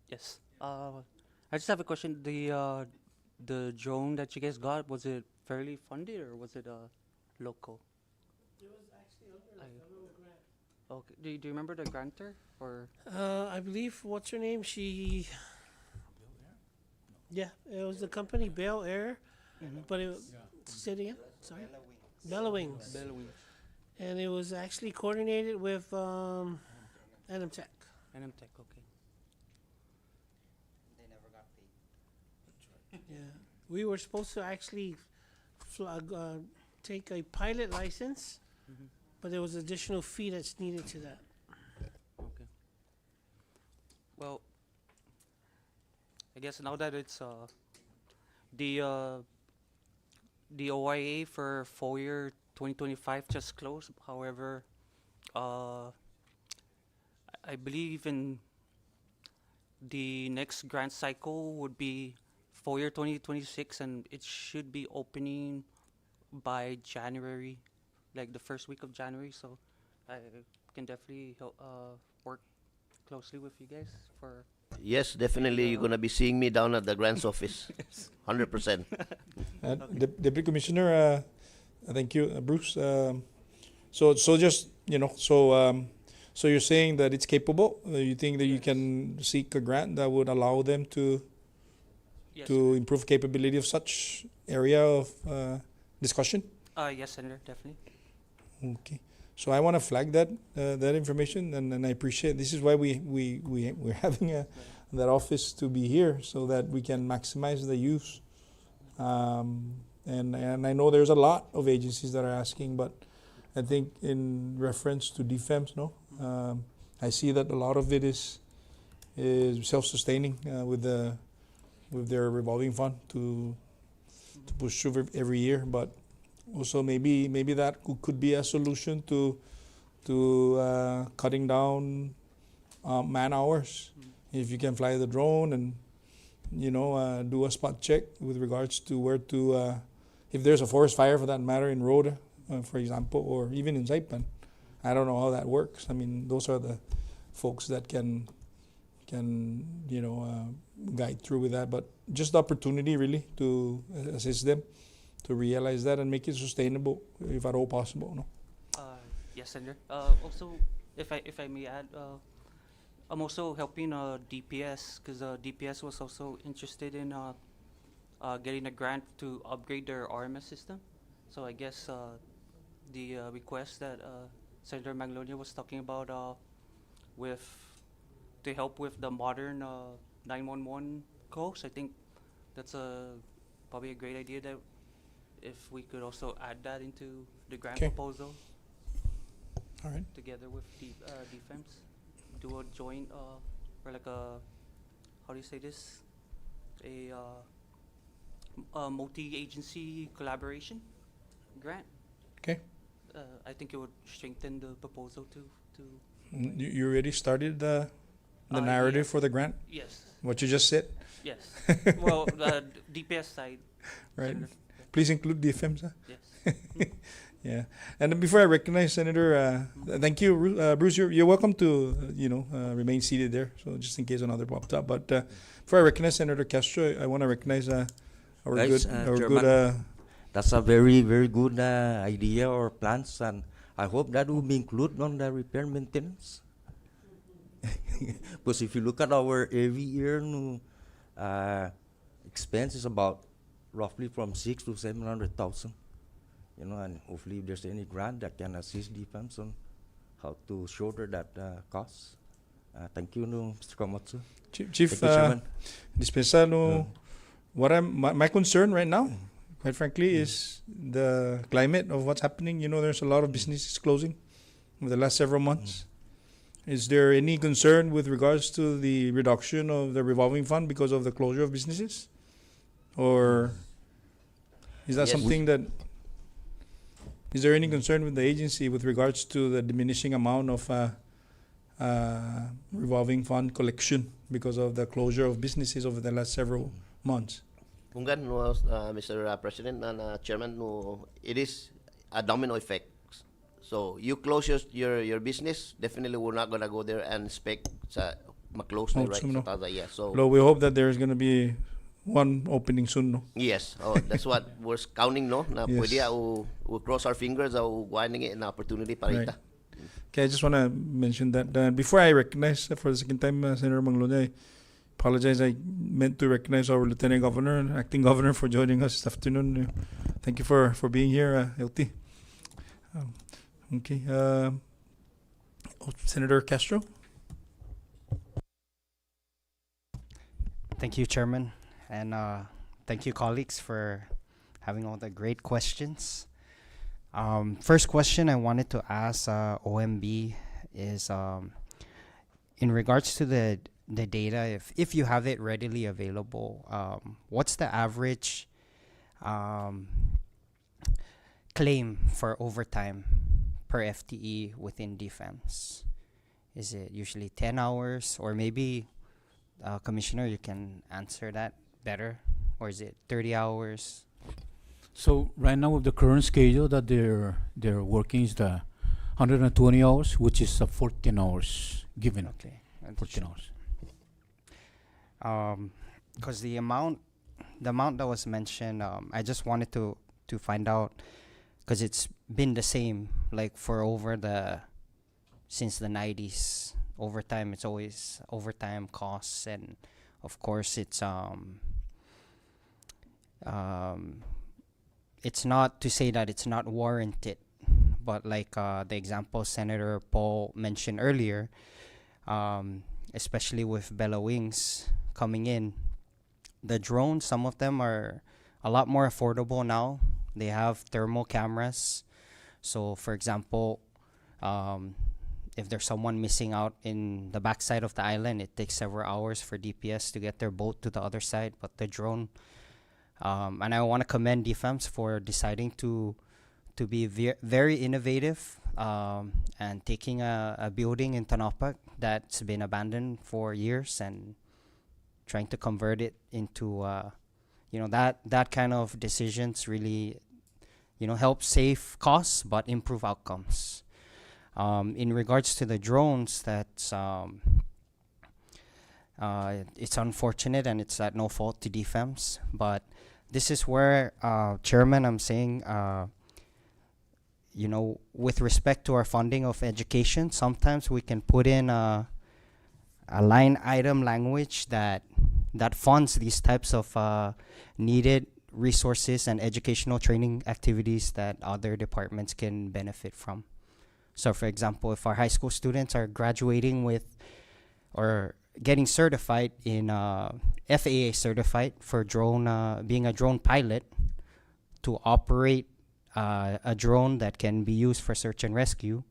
Yes. I just have a question. The drone that you guys got, was it fairly funded or was it local? It was actually under a federal grant. Okay. Do you remember the grantor or? I believe, what's her name? Yeah, it was the company Bel Air, but it was, say it again? Sorry? Bella Wings. Bella Wings. And it was actually coordinated with NMTech. NMTech, okay. Yeah, we were supposed to actually take a pilot license, but there was additional fee that's needed to that. Okay. Well, I guess now that it's the OIA for full year 2025 just closed. However, I believe in the next grant cycle would be for year 2026, and it should be opening by January, like the first week of January. So I can definitely work closely with you guys for. Yes, definitely. You're gonna be seeing me down at the grants office. 100%. Deputy Commissioner, thank you, Bruce. So just so you're saying that it's capable. You think that you can seek a grant that would allow them to Yes, to improve capability of such area of discussion. yes, Senator, definitely. Okay. So I want to flag that information, and I appreciate. This is why we're having that office to be here, so that we can maximize the use. And I know there's a lot of agencies that are asking, but I think in reference to DFEMS, I see that a lot of it is self-sustaining with their revolving fund to push through every year, but also maybe that could be a solution to cutting down man hours. If you can fly the drone and do a spot check with regards to where to if there's a forest fire for that matter in Rhoda, for example, or even in Saipan. I don't know how that works. I mean, those are the folks that can guide through with that, but just the opportunity really to assist them to realize that and make it sustainable if at all possible. No? Yes, Senator. Also, if I may add, I'm also helping DPS, because DPS was also interested in getting a grant to upgrade their RMS system. So I guess the request that Senator Magnolia was talking about to help with the modern 911 calls, I think that's probably a great idea, that if we could also add that into the grant Okay. proposal. All right. Together with DFEMS, do a joint or like a, how do you say this, a multi-agency collaboration grant. Okay. I think it would strengthen the proposal to You already started the narrative yes. for the grant. Yes, What you just said, yes. Well, the DPS side, right? Senator. Please include the FMs. Yes. Yeah. And then before I recognize Senator, thank you, Bruce. You're welcome to remain seated there. So just in case another popped up. But before I recognize Senator Castro, I want to recognize our Guys, good Chairman, that's a very, very good idea or plans, and I hope that will be included on the repair maintenance. Because if you look at our every year expense is about roughly from 6 to 700,000, and hopefully if there's any grant that can assist defense on how to shoulder that cost. Thank you, Mr. Komatsu. Chief Thank you, Chairman. Dispensa, my concern right now, quite frankly, is the climate of what's happening. There's a lot of businesses closing over the last several months. Is there any concern with regards to the reduction of the revolving fund because of the closure of businesses? Or is that Yes. something that... Is there any concern with the agency with regards to the diminishing amount of revolving fund collection because of the closure of businesses over the last several months? Pungan, Mr. President and Chairman, it is a domino effect. So you close your business, definitely we're not gonna go there and inspect sa ma-close na, Oh, right? so no. Sa tada, yeah. So Well, we hope that there's going to be one opening soon, no? yes, that's what we're counting, no? Na Yes. pwede we'll cross our fingers guaning it an opportunity para Right. ita. Okay, I just want to mention that. Before I recognize for the second time Senator Manglona, I apologize. I meant to recognize our Lieutenant Governor and Acting Governor for joining us this afternoon. Thank you for being here, LT. Okay. Senator Castro? Thank you, Chairman, and thank you, colleagues, for having all the great questions. First question I wanted to ask OMB is in regards to the data, if you have it readily available, what's the average claim for overtime per FTE within defense? Is it usually 10 hours, or maybe Commissioner, you can answer that better, or is it 30 hours? So right now with the current schedule that they're working is the 120 hours, which is 14 hours given. Okay. 14 hours. Because the amount that was mentioned, I just wanted to find out, because it's been the same like for since the 90s. Overtime, it's always overtime costs, and of course it's not to say that it's not warranted, but like the example Senator Paul mentioned earlier, especially with Bella Wings coming in, the drones, some of them are a lot more affordable now. They have thermal cameras. So for example, if there's someone missing out in the backside of the island, it takes several hours for DPS to get their boat to the other side. But the drone, and I want to commend DFAMS for deciding to be very innovative, and taking a building in Tanapak that's been abandoned for years and trying to convert it into, that kind of decisions really, help save costs but improve outcomes. In regards to the drones, that's it's unfortunate and it's at no fault to DFAMS, but this is where, Chairman, I'm saying, with respect to our funding of education, sometimes we can put in a line item language that funds these types of needed resources and educational training activities that other departments can benefit from. So for example, if our high school students are graduating with or getting certified in FAA certified for being a drone pilot, to operate a drone that can be used for search and rescue,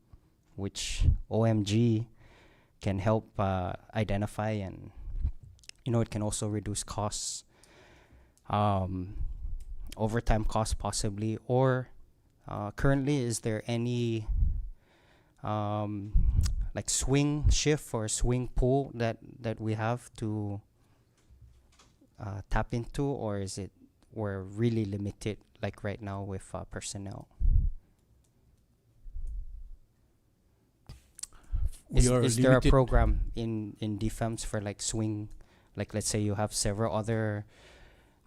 which OMG can help identify, and it can also reduce costs, overtime costs possibly. Or currently, is there any like swing shift or swing pool that we have to tap into, or is it we're really limited like right now with personnel? Is there a limited. program in DFAMS for like swing, like let's say you have several other,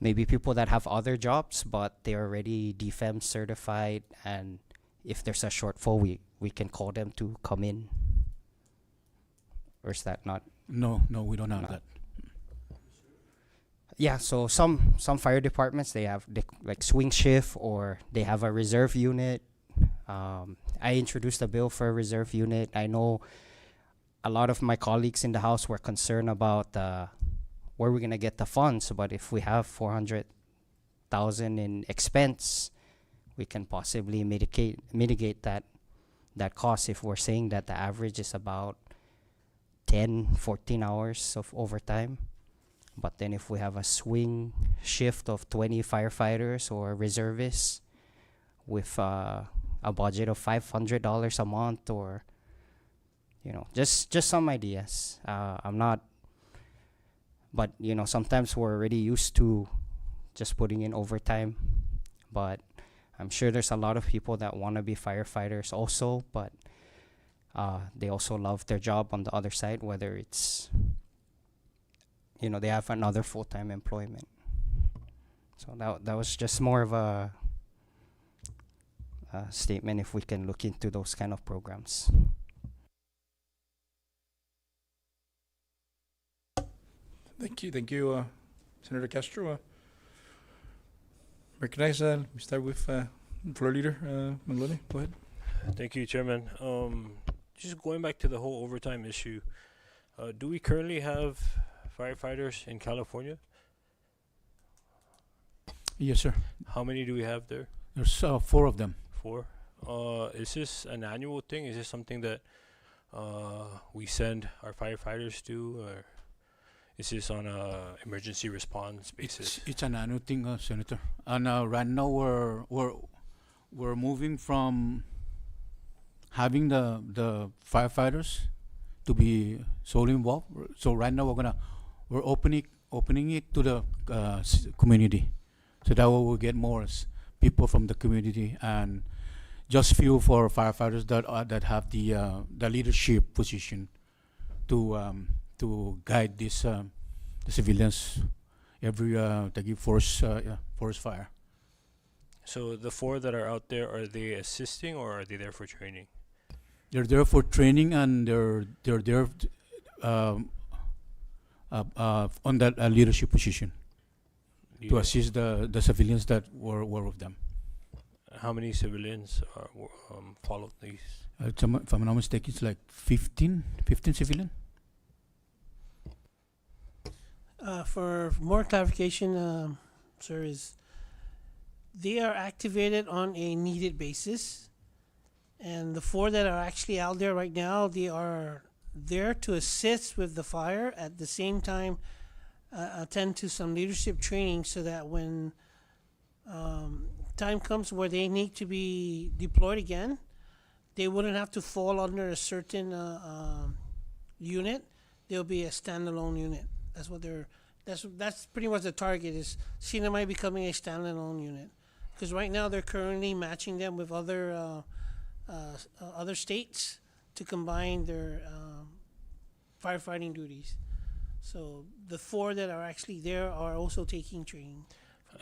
maybe people that have other jobs but they're already DFAMS certified, and if there's a shortfall, we can call them to come in? Or is that not? No, we don't have that. Yeah, so some fire departments, they have like swing shift, or they have a reserve unit. I introduced a bill for a reserve unit. I know a lot of my colleagues in the House were concerned about where we're gonna get the funds, but if we have 400,000 in expense, we can possibly mitigate that cost if we're saying that the average is about 10-14 hours of overtime. But then if we have a swing shift of 20 firefighters or reservists with a budget of $500 a month, or just some ideas. I'm not, but sometimes we're already used to just putting in overtime, but I'm sure there's a lot of people that want to be firefighters also, but they also love their job on the other side, whether it's they have another full-time employment. So that was just more of a statement, if we can look into those kind of programs. Thank you, Senator Castro. Recognize, we start with Floor Leader Maloney. Go ahead. Thank you, Chairman. Just going back to the whole overtime issue, do we currently have firefighters in California? Yes, sir. How many do we have there? There's 4 of them. 4. Is this an annual thing? Is this something that we send our firefighters to, or is this on a emergency response basis? It's an annual thing, Senator. And right now we're moving from having the firefighters to be solely involved. So right now we're gonna we're opening it to the community, so that way we'll get more people from the community, and just few for firefighters that have the leadership position to guide the civilians every to give forest fire. So the 4 that are out there, are they assisting or are they there for training? They're there for training, and they're there on that leadership position to You- assist the civilians that were with them. How many civilians followed these? If I'm not mistaken, it's like 15 civilian. For more clarification, sir, is they are activated on a needed basis, and the 4 that are actually out there right now, they are there to assist with the fire, at the same time attend to some leadership training, so that when time comes where they need to be deployed again, they wouldn't have to fall under a certain unit. They'll be a standalone unit. That's what they're. That's pretty much the target, is CNMI becoming a standalone unit. Because right now they're currently matching them with other states to combine their firefighting duties. So the 4 that are actually there are also taking training.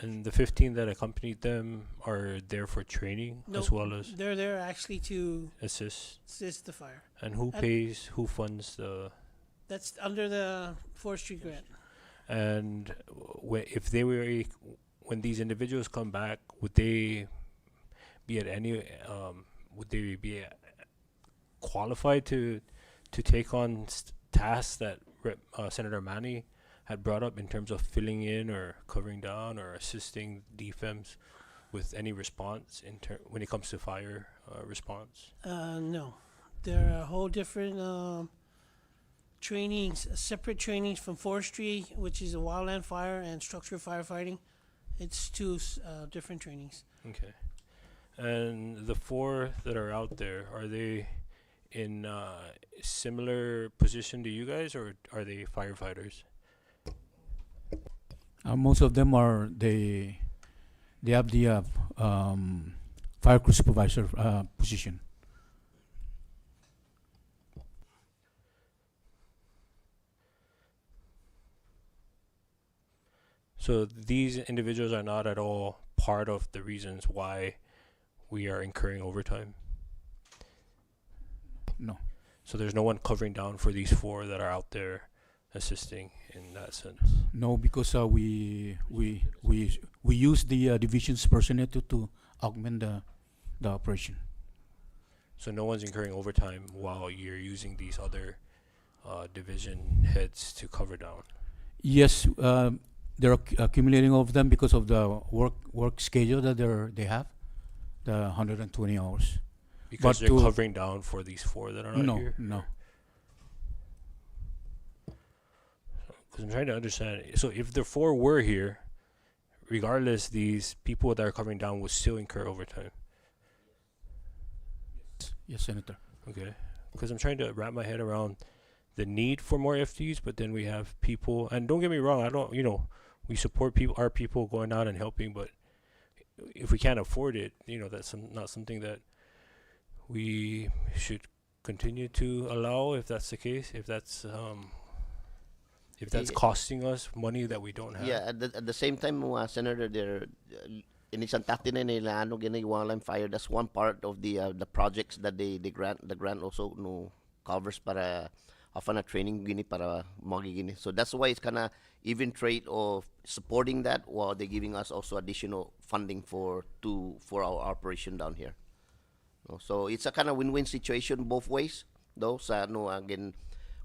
And the 15 that accompanied them are there for training as well as They're there actually to assist. the fire. And who funds the? That's under the forestry grant. And if they were when these individuals come back, would they be at any? Would they be qualified to take on tasks that Senator Manny had brought up in terms of filling in or covering down or assisting DFEMs with any response when it comes to fire response? No, there are a whole different trainings, separate trainings from forestry, which is a wildland fire, and structural firefighting. It's 2 different trainings. Okay. And the 4 that are out there, are they in similar position to you guys, or are they firefighters? Most of them are they have the fire crew supervisor position. So these individuals are not at all part of the reasons why we are incurring overtime? No. So there's no one covering down for these 4 that are out there assisting in that sense? No, because we use the division's personnel to augment the operation. So no one's incurring overtime while you're using these other division heads to cover down? Yes, they're accumulating of them because of the work schedule that they have, the 120 hours. Because But they're to- covering down for these 4 that are not here? No. Because I'm trying to understand. So if the 4 were here, regardless, these people that are covering down would still incur overtime? Yes, Senator. Okay. Because I'm trying to wrap my head around the need for more FTs, but then we have people, and don't get me wrong, I don't, we support our people going out and helping, but if we can't afford it, that's not something that we should continue to allow, if that's the case, if that's costing us money that we don't have. Yeah, at the same time, Senator, there, inisang takti na nila ano gina wildland fire. That's one part of the projects that they grant. The grant also covers para often a training gini para magigini. So that's why it's kind of even trade of supporting that while they're giving us also additional funding for our operation down here. No, so it's a kind of win-win situation both ways. Though sa again,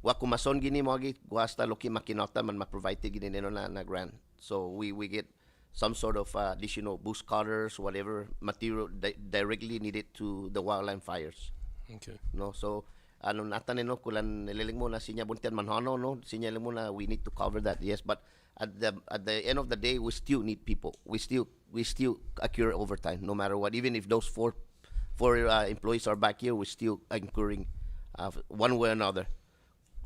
wa kumason gini mo gi guasta loki makinota man ma-provide gini nino na grant. So we get some sort of additional boost cutters, whatever material directly needed to the wildland fires. Okay. No, so natan kulan nililing mo na sinya buntian manhono no sinya mo na we need to cover that. Yes, but at the end of the day we still need people. We still accrue overtime no matter what. Even if those four employees are back here, we're still incurring one way or another.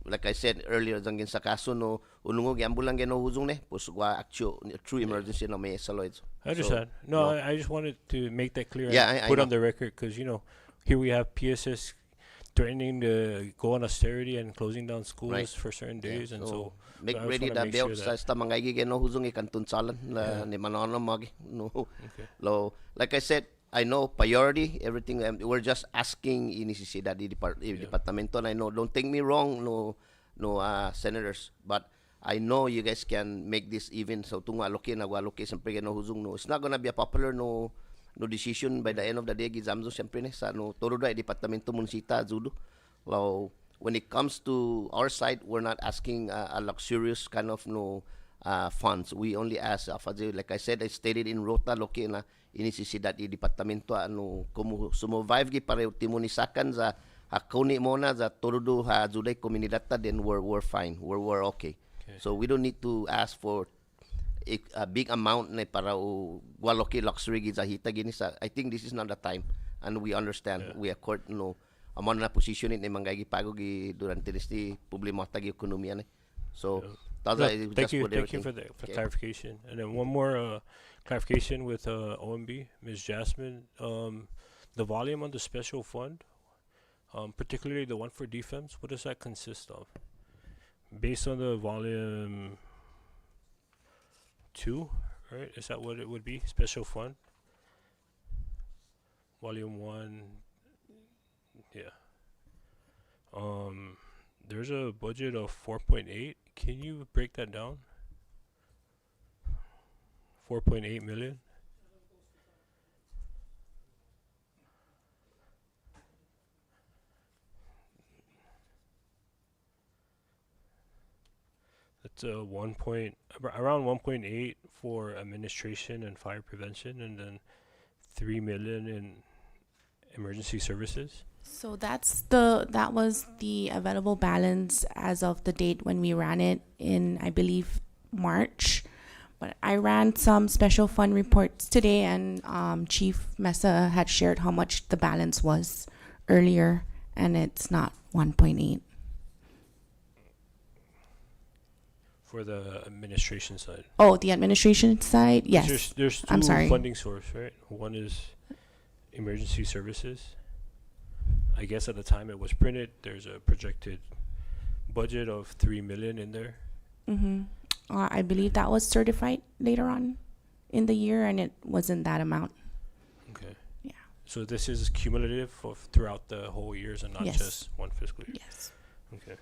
like I said earlier, dangin sa kaso no unungo gyambulang geno huzong ne pus wa actual true emergency no may saloid. I understand. No, no. I just wanted to make that clear Yeah, and I put on know. the record because here we have PSS threatening to go on austerity and closing down schools Right. for certain Yeah, days, and so make I just ready wanna the make sure belt that- sa mangay geno huzong ikantun salan Yeah. ni manono magi no. Okay. Lo, like I said, I know priority everything. We're just asking necesidad di departamento. And I know, don't take me wrong, senators, but I know you guys can make this even. So tunga aloke na waloke siyempre no huzong no. It's not gonna be a popular no decision by the end of the day. Gizamzo siyempre ne sa no todo da departamento munisita judo. Lo, when it comes to our side, we're not asking a luxurious kind of funds. We only ask, like I said, I stated in Rota, loke na inisisidad i departamento como survive gi pare timonisakan za hakuni mona za todo ha juday komunidad then we're fine. We're okay. So we don't need to ask for a big amount na para waloke luxury gi za hita gini sa. I think this is not the time, and we understand. We accord amon na position ni mangay gi pago gi durante nesti problema ta gi ekonomiya ne. So No, thank you for the clarification. And then one more clarification with OMB, Ms. Jasmine. The volume on the special fund, particularly the one for defense, what does that consist of? Based on the volume 2, right? Is that what it would be? Special fund? Volume 1, yeah. There's a budget of 4.8. Can you break that down? 4.8 million? That's around 1.8 for administration and fire prevention, and then 3 million in emergency services. So that was the available balance as of the date when we ran it in, I believe, March. But I ran some special fund reports today, and Chief Mesa had shared how much the balance was earlier, and it's not 1.8. For the administration side. Oh, the administration side, yes. There's I'm two sorry. funding source, right? One is emergency services. I guess at the time it was printed, there's a projected budget of 3 million in there. Mm-hmm. I believe that was certified later on in the year, and it wasn't that amount. Okay. Yeah. So this is cumulative of throughout the whole years and not Yes. just one fiscal year. Yes. Okay.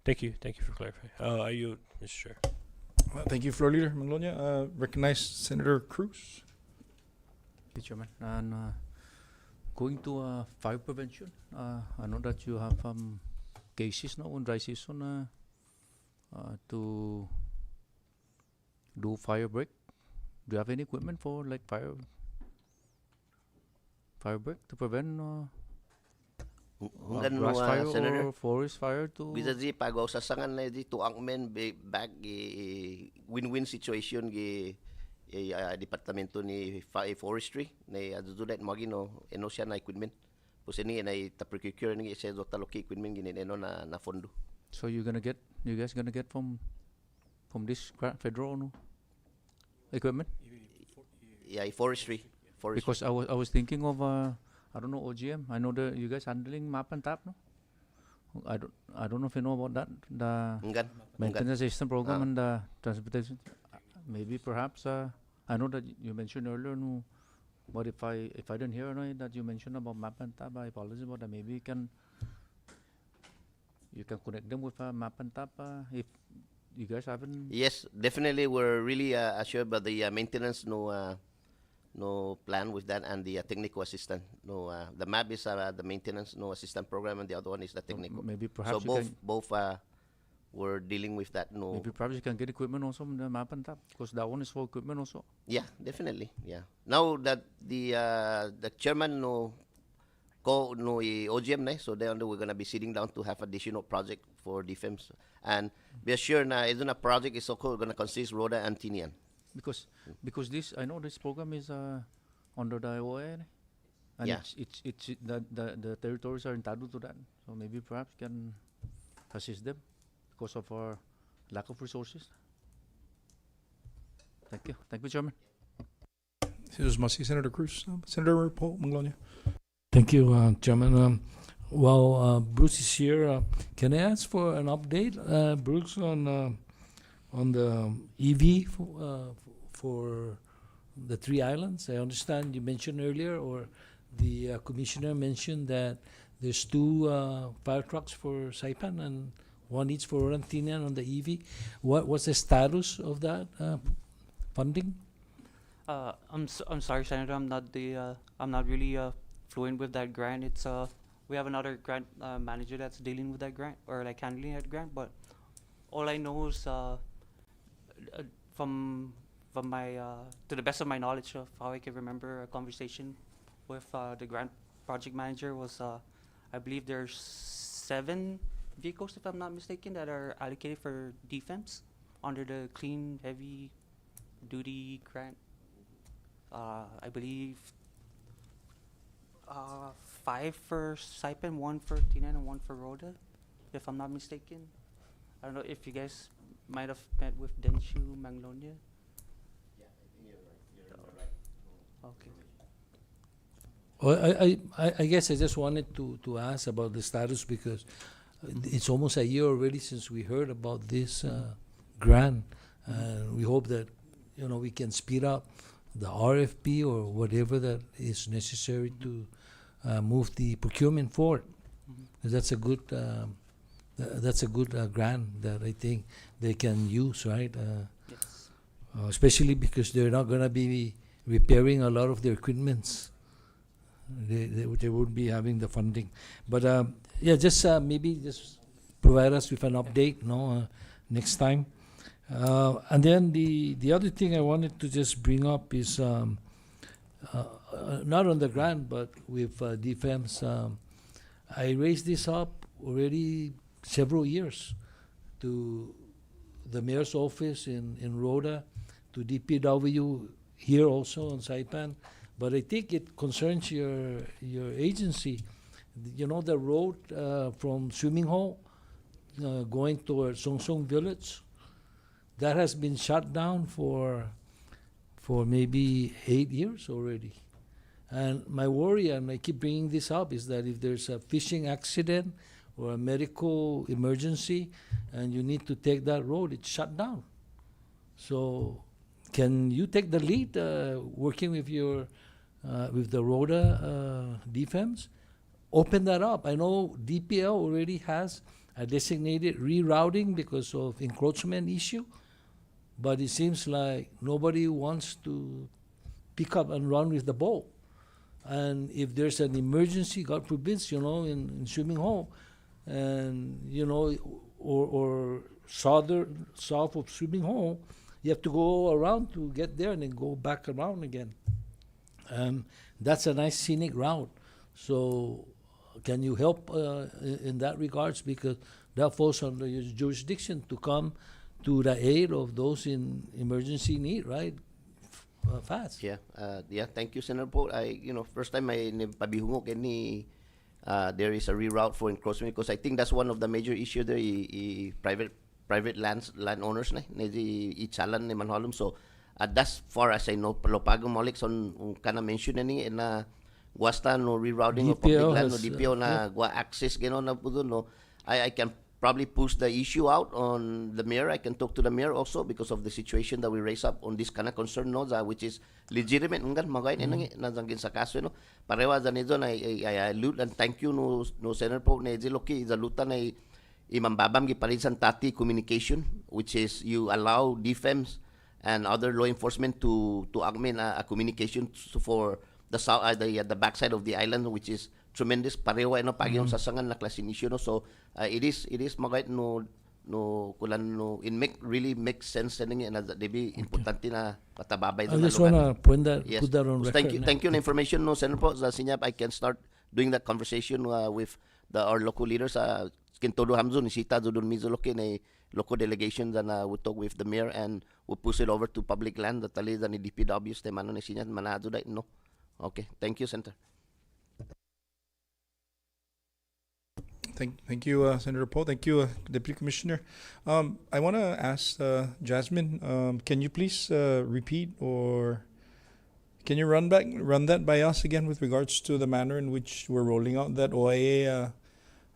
Thank you for clarifying. I yield, Mr. Chair. Thank you, Floor Leader Manglonia. Recognize Senator Cruz. Mr. Chairman, and going to fire prevention, I know that you have cases now on dry season to do fire break. Do you have any equipment for like fire break to prevent grass fire Senator, or forest fire to? bisa di pagaw sa sangan na di tuang men back win-win situation gi departamento ni forestry na adududet magino eno siya na equipment pus ini na ta procure ni sa do taloki equipment gini eno na fondo. So you guys gonna get from this federal equipment? Yeah, forestry. Because I was thinking of I don't know OGM. I know you guys handling map and tap, no? I don't know if you know about that. The maintenance system program and the transportation. Maybe perhaps I know that you mentioned earlier, no. But if I didn't hear that you mentioned about map and tap, I apologize about that. Maybe you can connect them with map and tap if you guys haven't. Yes, definitely. We're really assured about the maintenance no plan with that and the technical assistant. The map is the maintenance assistant program, and the other one is the technical. Maybe perhaps so both we're dealing with that. Maybe perhaps you can get equipment also from the map and tap, because that one is for equipment also. Yeah, definitely. Yeah. Now that the chairman OGM so then we're gonna be sitting down to have additional project for defense, and be assured na isn't a project is also gonna consist Rhoda and Tinian. Because this, I know this program is under the IOA, and Yeah. it's the territories are entitled to that. So maybe perhaps can assist them because of our lack of resources. Thank you. Thank you, Chairman. Senator Cruz. Senator Paul Manglonia. Thank you, Chairman. While Bruce is here, can I ask for an update, Bruce, on the EV for the three islands? I understand you mentioned earlier, or the commissioner mentioned that there's two fire trucks for Saipan and one each for Orantinian on the EV. What's the status of that funding? I'm sorry, Senator. I'm not really fluent with that grant. It's we have another grant manager that's dealing with that grant, or like handling that grant. But all I know is from my to the best of my knowledge of how I can remember a conversation with the grant project manager was I believe there's 7 vehicles, if I'm not mistaken, that are allocated for defense under the Clean Heavy Duty grant. I believe 5 for Saipan, 1 for Tinan, and 1 for Rhoda, if I'm not mistaken. I don't know if you guys might have met with Denshu Manglonia. Yeah, I think you're right. Okay. Well, I guess I just wanted to ask about the status, because it's almost a year already since we heard about this grant, and we hope that we can speed up the RFP or whatever that is necessary to move the procurement forward. 'Cause that's a good grant that I think they can use, right? Yes. Especially because they're not gonna be repairing a lot of their equipments. They would be having the funding, but yeah, just maybe just provide us with an update, next time. And then the other thing I wanted to just bring up is not on the grant, but with defense. I raised this up already several years to the mayor's office in Rhoda, to DPW here also on Saipan. But I think it concerns your agency. The road from Swimming Hole going toward Song Song Village, that has been shut down for maybe 8 years already. And my worry, and I keep bringing this up, is that if there's a fishing accident or a medical emergency and you need to take that road, it's shut down. So can you take the lead working with your with the Rhoda defense? Open that up. I know DPL already has a designated rerouting because of encroachment issue, but it seems like nobody wants to pick up and run with the ball. And if there's an emergency, God forbid, in Swimming Hole, and or south of Swimming Hole, you have to go around to get there and then go back around again. That's a nice scenic route. So can you help in that regards, because that falls under your jurisdiction to come to the aid of those in emergency need, right? Fast. Yeah, thank you, Senator Paul. First time I pabihungok any there is a reroute for encroachment, because I think that's one of the major issues there. Private landowners na i-chalan ni manhalom. So that's far as I know, Palopagong Molix on kana mention ani na guasta no rerouting of public land no DPO na gua access gano na pudo no. I can probably push the issue out on the mayor. I can talk to the mayor also because of the situation that we raise up on this kind of concern, which is legitimate. Ngan magay na nanggin sa kaso no. Parewa za nido na I allude and thank you no Senator Poe na Loki zalutan na imambabam gipalisan tati communication, which is you allow defense and other law enforcement to augment a communication for the south, the backside of the island, which is tremendous. Parewa pagyon sasangan na klaseng issue no. So it is magay no kulan no really makes sense na debi importante na patababay. I just wanna put that on record. Thank you na information no Senator Po. Sa sinyap I can start doing that conversation with our local leaders. Kintodo Hamzon isita dudun mizoloke na local delegations, and we'll talk with the mayor and we'll push it over to public land that tali ni DPWs te mano ni sinyat manado da no. Okay, thank you, Senator. Thank you, Senator Paul. Thank you, Deputy Commissioner. I want to ask Jasmine. Can you please repeat, or can you run that by us again with regards to the manner in which we're rolling out that OIA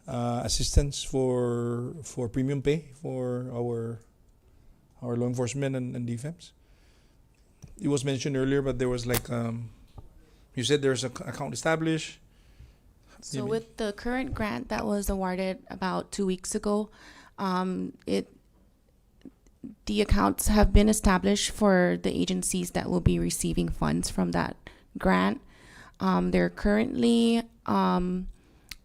assistance for premium pay for our law enforcement and defense? It was mentioned earlier, but there was like you said there's an account established. So with the current grant that was awarded about 2 weeks ago, the accounts have been established for the agencies that will be receiving funds from that grant. They're currently en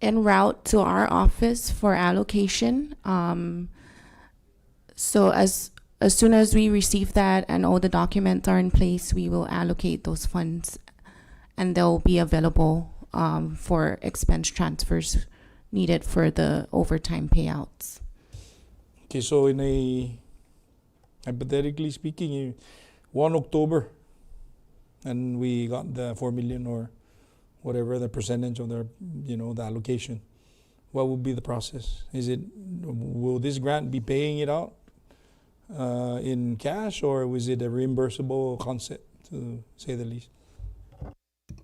route to our office for allocation. So as soon as we receive that and all the documents are in place, we will allocate those funds, and they'll be available for expense transfers needed for the overtime payouts. Okay, so in a hypothetically speaking, 1 October, and we got the 4 million or whatever the percentage of the the allocation. What would be the process? Will this grant be paying it out in cash, or was it a reimbursable concept, to say the least?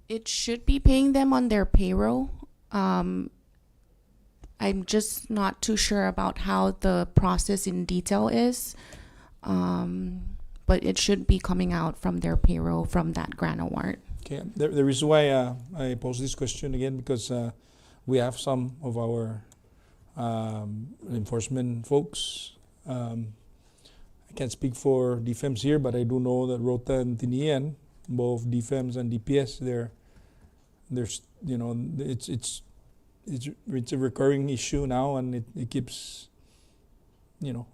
It should be paying them on their payroll. I'm just not too sure about how the process in detail is, but it should be coming out from their payroll from that grant award. Okay, the reason why I pose this question again, because we have some of our enforcement folks. I can't speak for DFEMS here, but I do know that Rota and Tinian, both DFEMS and DPS, there's it's a recurring issue now, and it keeps if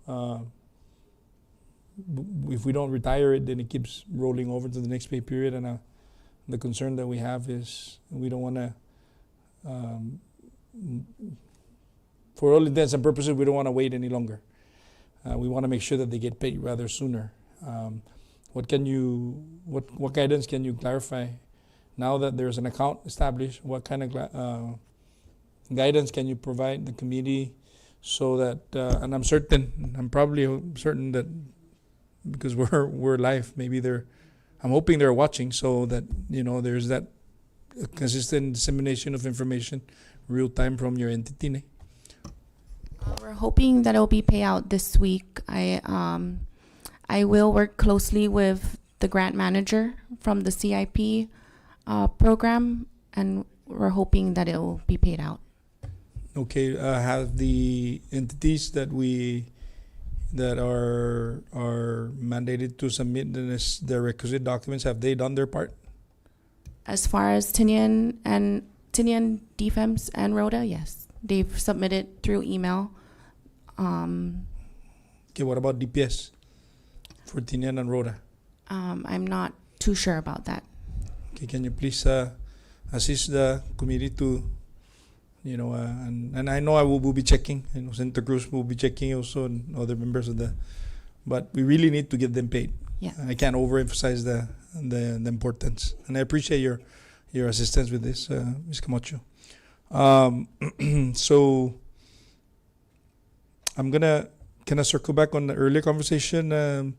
we don't retire it, then it keeps rolling over to the next pay period. And the concern that we have is we don't want to, for all intents and purposes, we don't want to wait any longer. We want to make sure that they get paid rather sooner. What guidance can you clarify now that there's an account established? What kind of guidance can you provide the committee so that, and I'm probably certain that because we're live, maybe I'm hoping they're watching, so that there's that consistent dissemination of information real time from your entity. We're hoping that it'll be payout this week. I will work closely with the grant manager from the CIP program, and we're hoping that it will be paid out. Okay, have the entities that are mandated to submit the requisite documents, have they done their part? As far as Tinian, DFEMS, and Rhoda, yes. They've submitted through email. Okay, what about DPS for Tinian and Rhoda? I'm not too sure about that. Okay, can you please assist the committee to, and I know I will be checking, Senator Cruz will be checking also, and other members of but we really need to get them paid. Yeah. I can't overemphasize the importance, and I appreciate your assistance with this, Ms. Camacho. So can I circle back on the earlier conversation,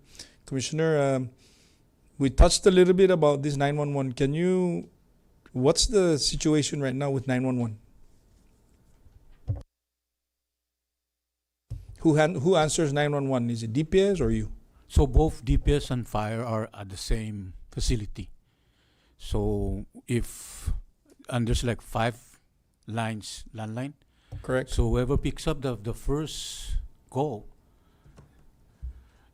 Commissioner? We touched a little bit about this 911. What's the situation right now with 911? Who answers 911? Is it DPS or you? So both DPS and fire are at the same facility. So and there's like 5 lines, landline. Correct. So whoever picks up the first call,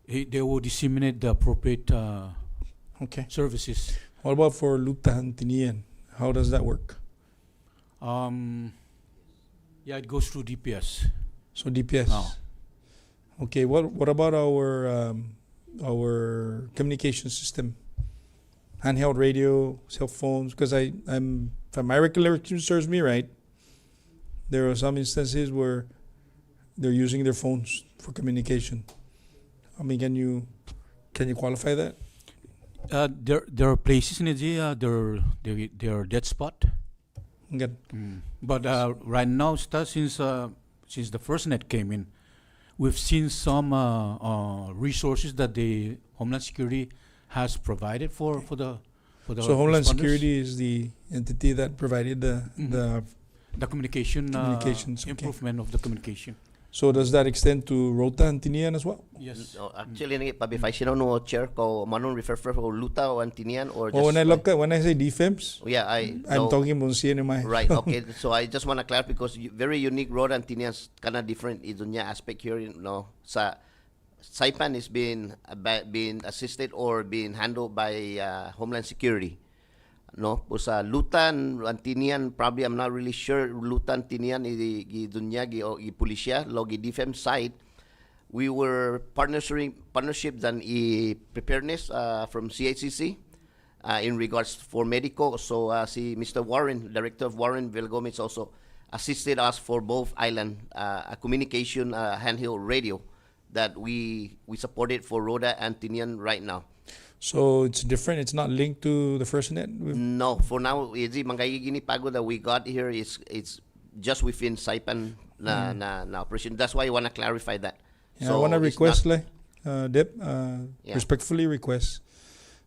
they will disseminate the appropriate services. What about for Luta and Tinian? How does that work? Yeah, it goes through DPS. So DPS. Oh. Okay. What about our communication system? Handheld radio, cell phones. Because if my recollection serves me right, there are some instances where they're using their phones for communication. I mean, can you qualify that? There are places in Nigeria, they're dead spot. Good. But right now, since the first net came in, we've seen some resources that the Homeland Security has provided for the So Homeland responders. Security is the entity that provided The communication Communications, okay. improvement of the communication. So does that extend to Rota and Tinian as well? Yes. No, actually, ni pabify sino no chair ko manong refer ko luta o antinian or just. Well, when I say DFEMS, Yeah, I'm so- talking about CNMI. Right. Okay. So I just want to clarify because very unique road antinians kind of different idunya aspect here. Sa Saipan is being assisted or being handled by Homeland Security. No, po sa Lutan Antinian probably I'm not really sure Lutan Antinian idunya gi pulisya logi defense side. We were partnership than preparedness from CHCC in regards for medical. So si Mr. Warren, Director of Warren Vilgomez also assisted us for both island a communication handheld radio that we supported for Rhoda and Tinian right now. So it's different. It's not linked to the first net. No, for now, Izzy, Mangay Gini Pago that we got here is it's just within Saipan na operation. That's why I want to clarify that. Yeah, So I want to it's request, not- Dep, Yeah. respectfully request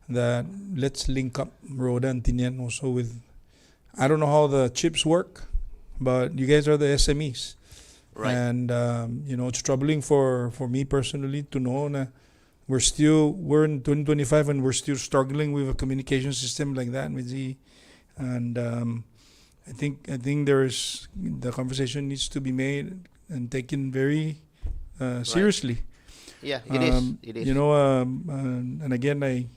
that let's link up Rhoda and Tinian also with. I don't know how the chips work, but you guys are the SMEs. Right. And it's troubling for me personally to know na we're in 2025 and we're still struggling with a communication system like that with the, and I think the conversation needs to be made and taken very seriously. Yeah, it is. It is. And again, I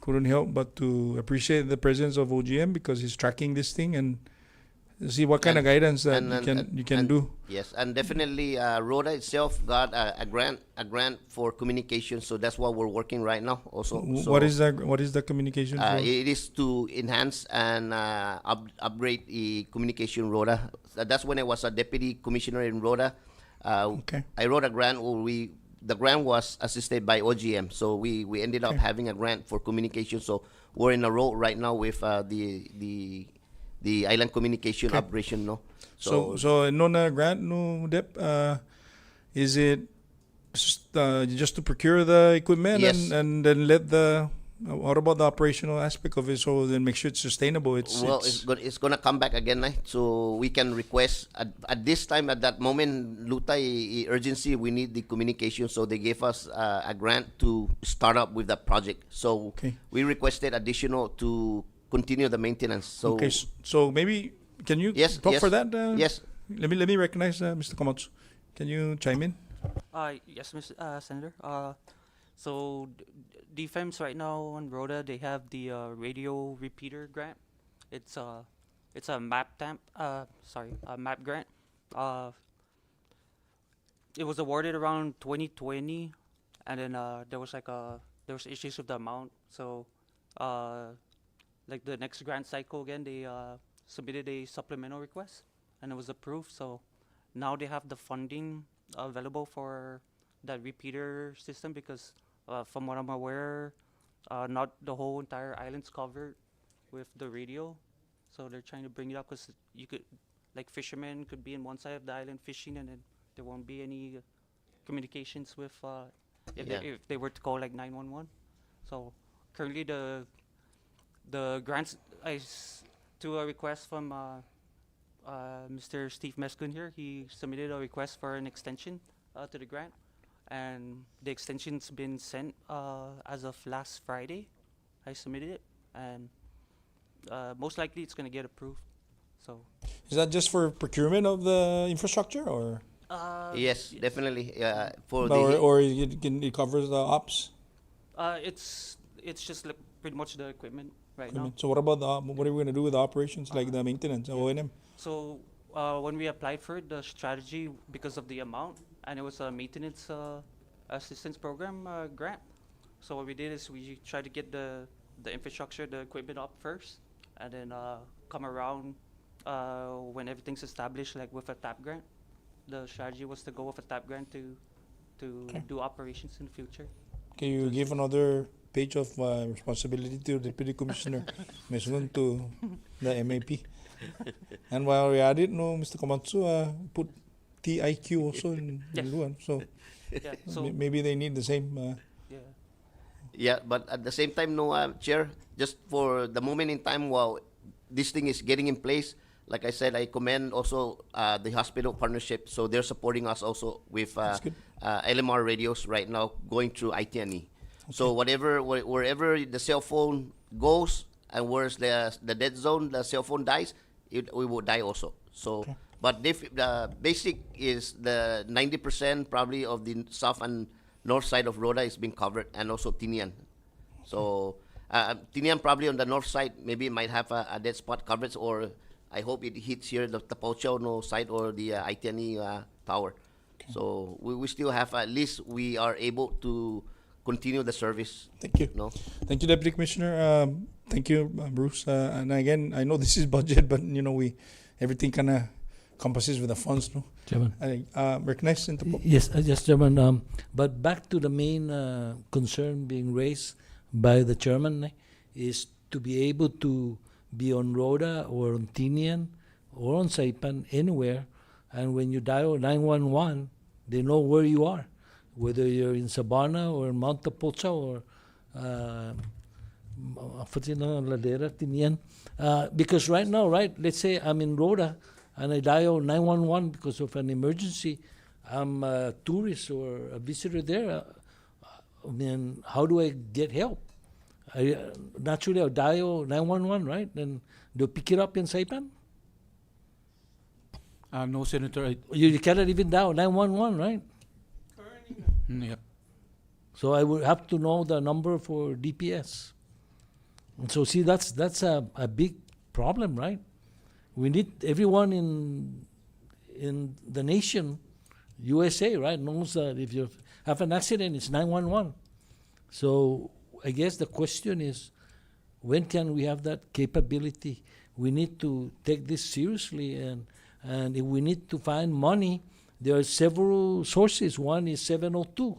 couldn't help but to appreciate the presence of OGM because he's tracking this thing and see what kind of guidance that you can do. Yes, and definitely Rhoda itself got a grant for communication, so that's what we're working right now. Also, so, What is the communication? for? It is to enhance and upgrade the communication Rhoda. That's when I was a deputy commissioner in Rhoda. Okay. I wrote a grant where the grant was assisted by OGM, so we ended up having a grant for communication. So we're in a row right now with the island communication operation. No, So no na grant no Dep. Is it just to procure the equipment Yes. and then let the what about the operational aspect of it? So then make sure it's sustainable. It's gonna come back again, so we can request at this time at that moment. Luta urgency, we need the communication, so they gave us a grant to start up with that project. So we requested additional to continue the maintenance. So okay. So maybe can you talk for that? Yes. Let me recognize Mr. Komatsu. Can you chime in? Yes, Mr. Senator. So DFEMS right now on Rhoda, they have the radio repeater grant. It's a map grant. It was awarded around 2020, and then there was issues with the amount. So like the next grant cycle again, they submitted a supplemental request, and it was approved. So now they have the funding available for that repeater system because from what I'm aware, not the whole entire island's covered with the radio. So they're trying to bring it up because you could, like fishermen could be in one side of the island fishing and then there won't be any communications with if they were to call like 911. So currently the grants, to a request from Mr. Steve Meskun here, he submitted a request for an extension to the grant. And the extension's been sent as of last Friday. I submitted it, and most likely it's gonna get approved. So Is that just for procurement of the infrastructure, or yes, definitely. For or it covers the ops? it's just like pretty much the equipment right now. So what about what are we gonna do with the operations, like the maintenance, O&M? So when we applied for it, the strategy, because of the amount, and it was a maintenance assistance program grant. So what we did is we tried to get the infrastructure, the equipment up first, and then come around when everything's established, like with a TAP grant. The strategy was to go with a TAP grant to do operations in the future. Can you give another page of responsibility to Deputy Commissioner Mesungun to the MAP? And while we're at it, no, Mr. Komatsu, put TIQ also in Yes. Luan. So, Yeah, so, maybe they need the same. yeah. Yeah, but at the same time, no, Chair, just for the moment in time while this thing is getting in place, like I said, I commend also the hospital partnership. So they're supporting us also with That's good. LMR radios right now going through ITNE. So wherever the cell phone goes and where's the dead zone, the cell phone dies, we will die also. So, Okay. but the basic is the 90% probably of the south and north side of Rhoda is being covered, and also Tinian. So Tinian probably on the north side maybe it might have a dead spot coverage, or I hope it hits here the Tapauchao side or the ITNE tower. So we still have, at least we are able to continue the service. Thank you. No? Thank you, Deputy Commissioner. Thank you, Bruce. And again, I know this is budget, but everything kind of compasses with the funds, no? Chairman. I recognize Interpol. Yes, yes, Chairman. But back to the main concern being raised by the chairman is to be able to be on Rhoda or on Tinian or on Saipan, anywhere, and when you dial 911, they know where you are, whether you're in Sabana or in Mount Tapocha or Ladera, Tinian. Because right now, let's say I'm in Rhoda and I dial 911 because of an emergency. I'm a tourist or a visitor there. I mean, how do I get help? Naturally, I'll dial 911, right? And they'll pick it up in Saipan? No, Senator. You cannot even dial 911, right? Yeah. So I would have to know the number for DPS. And so, see, that's a big problem, right? We need everyone in the nation, USA, right, knows that if you have an accident, it's 911. So I guess the question is, when can we have that capability? We need to take this seriously, and if we need to find money, there are several sources. One is 702,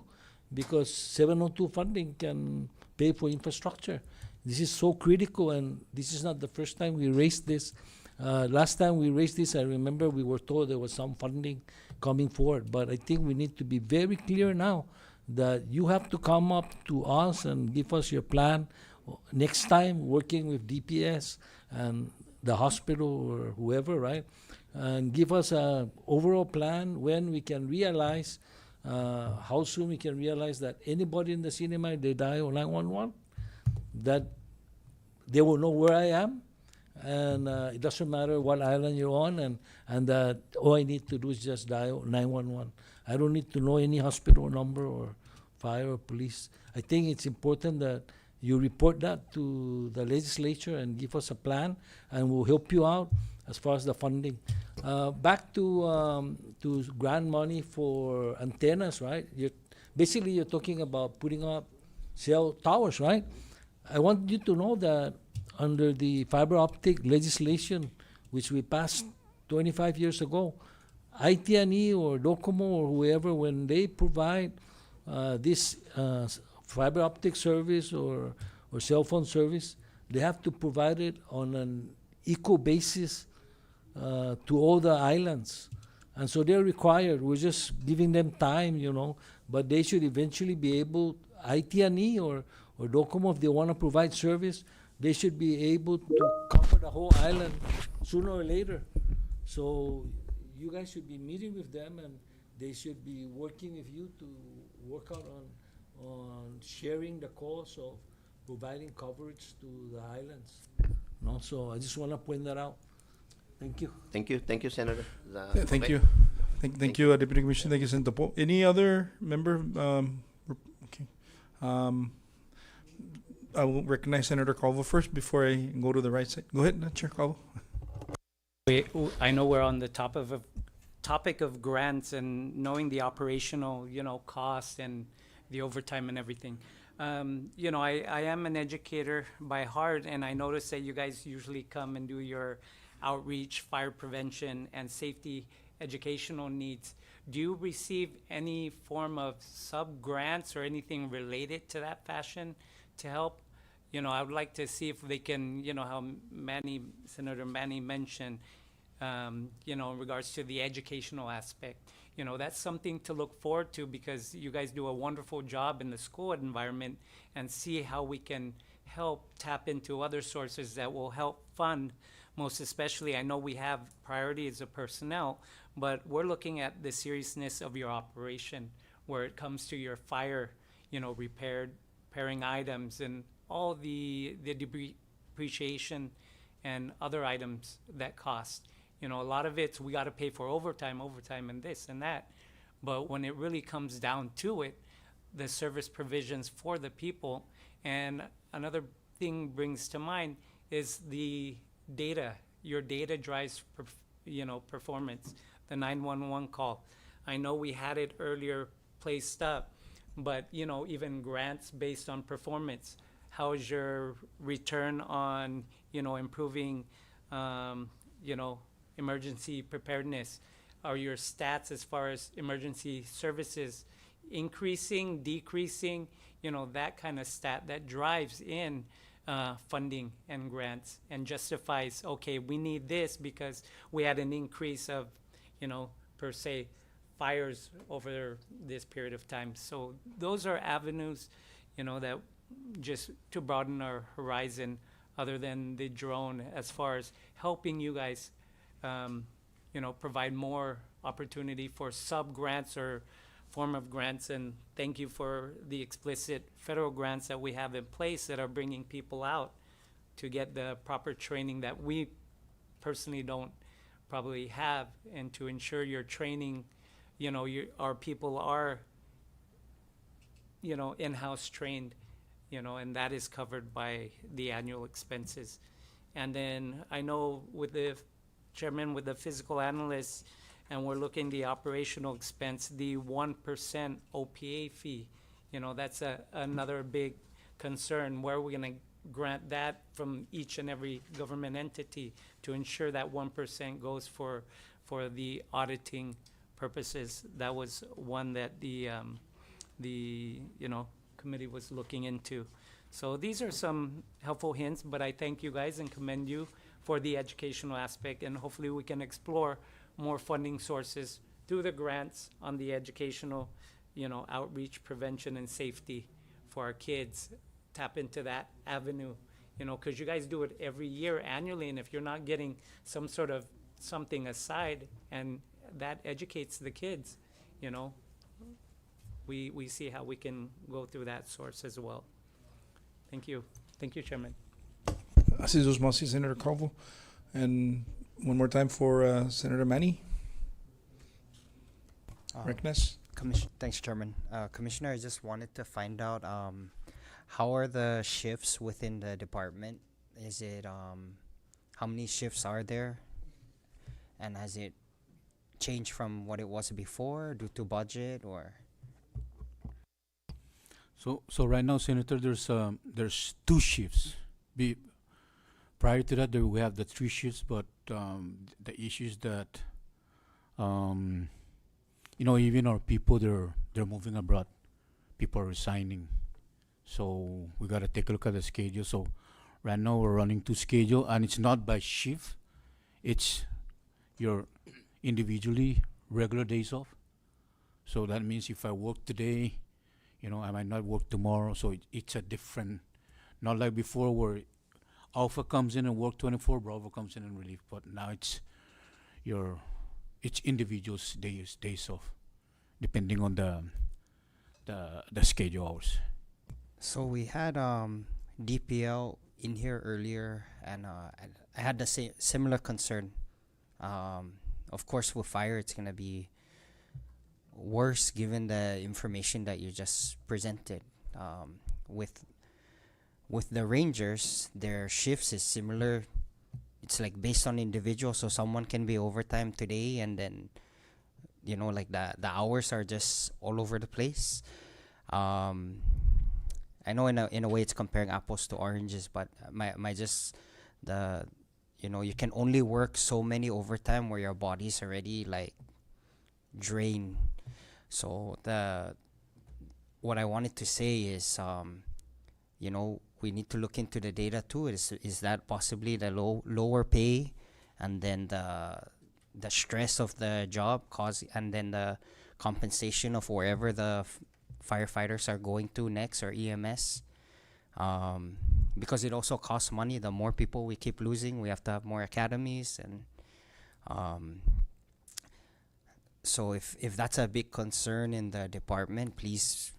because 702 funding can pay for infrastructure. This is so critical, and this is not the first time we raised this. Last time we raised this, I remember we were told there was some funding coming forward, but I think we need to be very clear now that you have to come up to us and give us your plan next time, working with DPS and the hospital or whoever, right? And give us an overall plan when we can realize, how soon we can realize that anybody in the cinema, they dial 911, that they will know where I am, and it doesn't matter what island you're on, and that all I need to do is just dial 911. I don't need to know any hospital number or fire or police. I think it's important that you report that to the legislature and give us a plan, and we'll help you out as far as the funding. Back to grant money for antennas, right? Basically, you're talking about putting up cell towers, right? I want you to know that under the fiber optic legislation, which we passed 25 years ago, ITNE or Docomo or whoever, when they provide this fiber optic service or cell phone service, they have to provide it on an equal basis to all the islands. And so they're required. We're just giving them time, but they should eventually be able, ITNE or Docomo, if they want to provide service, they should be able to cover the whole island sooner or later. So you guys should be meeting with them, and they should be working with you to work out on sharing the cost of providing coverage to the islands. So I just want to point that out. Thank you. Thank you, Senator. Thank you. Thank you, Deputy Commissioner. Thank you, Senator Poe. Any other member? Okay. I will recognize Senator Calvo first before I go to the right side. Go ahead, Chair Calvo. I know we're on the topic of grants and knowing the operational, costs and the overtime and everything. I am an educator by heart, and I notice that you guys usually come and do your outreach, fire prevention, and safety educational needs. Do you receive any form of sub-grants or anything related to that fashion to help, I would like to see if they can, how Senator Manny mentioned, in regards to the educational aspect. That's something to look forward to, because you guys do a wonderful job in the school environment, and see how we can help tap into other sources that will help fund. Most especially, I know we have priorities of personnel, but we're looking at the seriousness of your operation, where it comes to your fire, repairing items, and all the depreciation and other items that cost. A lot of it's, we got to pay for overtime, and this and that. But when it really comes down to it, the service provisions for the people. And another thing brings to mind is the data. Your data drives, performance. The 911 call. I know we had it earlier placed up, but even grants based on performance. How is your return on, improving, emergency preparedness? Are your stats as far as emergency services increasing, decreasing? That kind of stat that drives in funding and grants, and justifies, okay, we need this because we had an increase of, per se, fires over this period of time. So those are avenues, that just to broaden our horizon, other than the drone, as far as helping you guys, provide more opportunity for sub-grants or form of grants. And thank you for the explicit federal grants that we have in place that are bringing people out to get the proper training that we personally don't probably have, and to ensure your training, our people are, in-house trained, and that is covered by the annual expenses. And then I know with the chairman, with the fiscal analysts, and we're looking the operational expense, the 1% OPA fee, that's another big concern. Where are we going to grant that from each and every government entity to ensure that 1% goes for the auditing purposes? That was one that the committee was looking into. So these are some helpful hints, but I thank you guys and commend you for the educational aspect, and hopefully we can explore more funding sources through the grants on the educational, outreach, prevention, and safety for our kids. Tap into that avenue, because you guys do it every year annually, and if you're not getting some sort of something aside, and that educates the kids, we see how we can go through that source as well. Thank you. Thank you, Chairman. Aziz Masi, Senator Calvo. And one more time for Senator Manny. Recognize. Thanks, Chairman. Commissioner, I just wanted to find out how are the shifts within the department? Is it how many shifts are there, and has it changed from what it was before due to budget or? So right now, Senator, there's 2 shifts. Prior to that, we have the 3 shifts, but the issue is that even our people, they're moving abroad. People are resigning, so we gotta take a look at the schedule. So right now we're running 2 schedule, and it's not by shift. It's your individually regular days off. So that means if I work today, I might not work tomorrow. So it's a different, not like before where Alpha comes in and work 24, Bravo comes in and relief. But now it's individuals days off, depending on the schedule hours. So we had DPL in here earlier, and I had the similar concern. Of course, with fire, it's gonna be worse given the information that you just presented. With the Rangers, their shifts is similar. It's like based on individual, so someone can be overtime today, and then like the hours are just all over the place. I know in a way it's comparing apples to oranges, but my just the you can only work so many overtime where your body's already like drained. So what I wanted to say is we need to look into the data too. Is that possibly the lower pay, and then the stress of the job and then the compensation of wherever the firefighters are going to next, or EMS, because it also costs money. The more people we keep losing, we have to have more academies, and so if that's a big concern in the department, please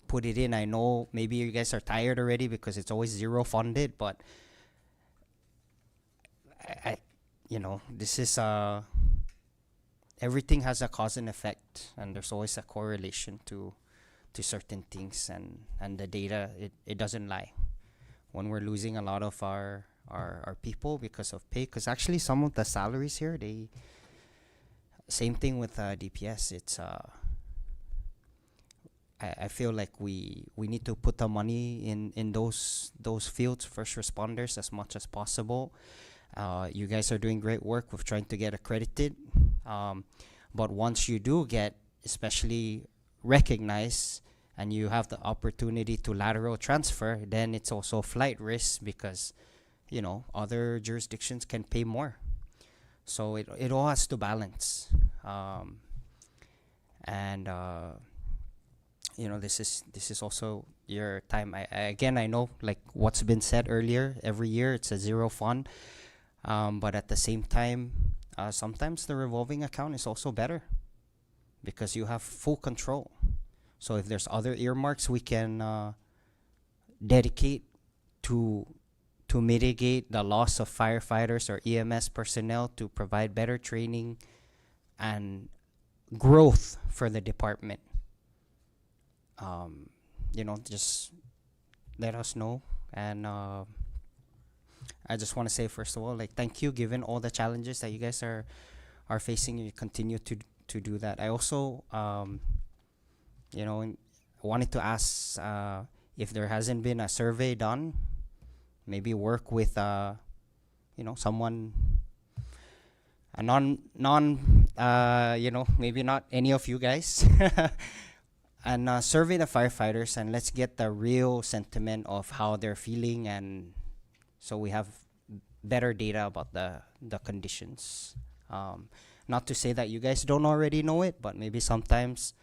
put it in. I know maybe you guys are tired already because it's always zero funded, but I this is everything has a cause and effect, and there's always a correlation to certain things, and the data, it doesn't lie. When we're losing a lot of our people because of pay, because actually some of the salaries here, same thing with DPS. It's I feel like we need to put the money in those fields, first responders, as much as possible. You guys are doing great work with trying to get accredited, but once you do get especially recognized and you have the opportunity to lateral transfer, then it's also flight risk, because other jurisdictions can pay more. So it all has to balance, and this is also your time. I know, like what's been said earlier, every year it's a zero fund, but at the same time, sometimes the revolving account is also better because you have full control. So if there's other earmarks we can dedicate to mitigate the loss of firefighters or EMS personnel, to provide better training and growth for the department, just let us know. And I just want to say, first of all, like, thank you, given all the challenges that you guys are facing. You continue to do that. I also wanted to ask if there hasn't been a survey done, maybe work with someone, a maybe not any of you guys, and survey the firefighters, and let's get the real sentiment of how they're feeling, and so we have better data about the conditions. Not to say that you guys don't already know it, but maybe sometimes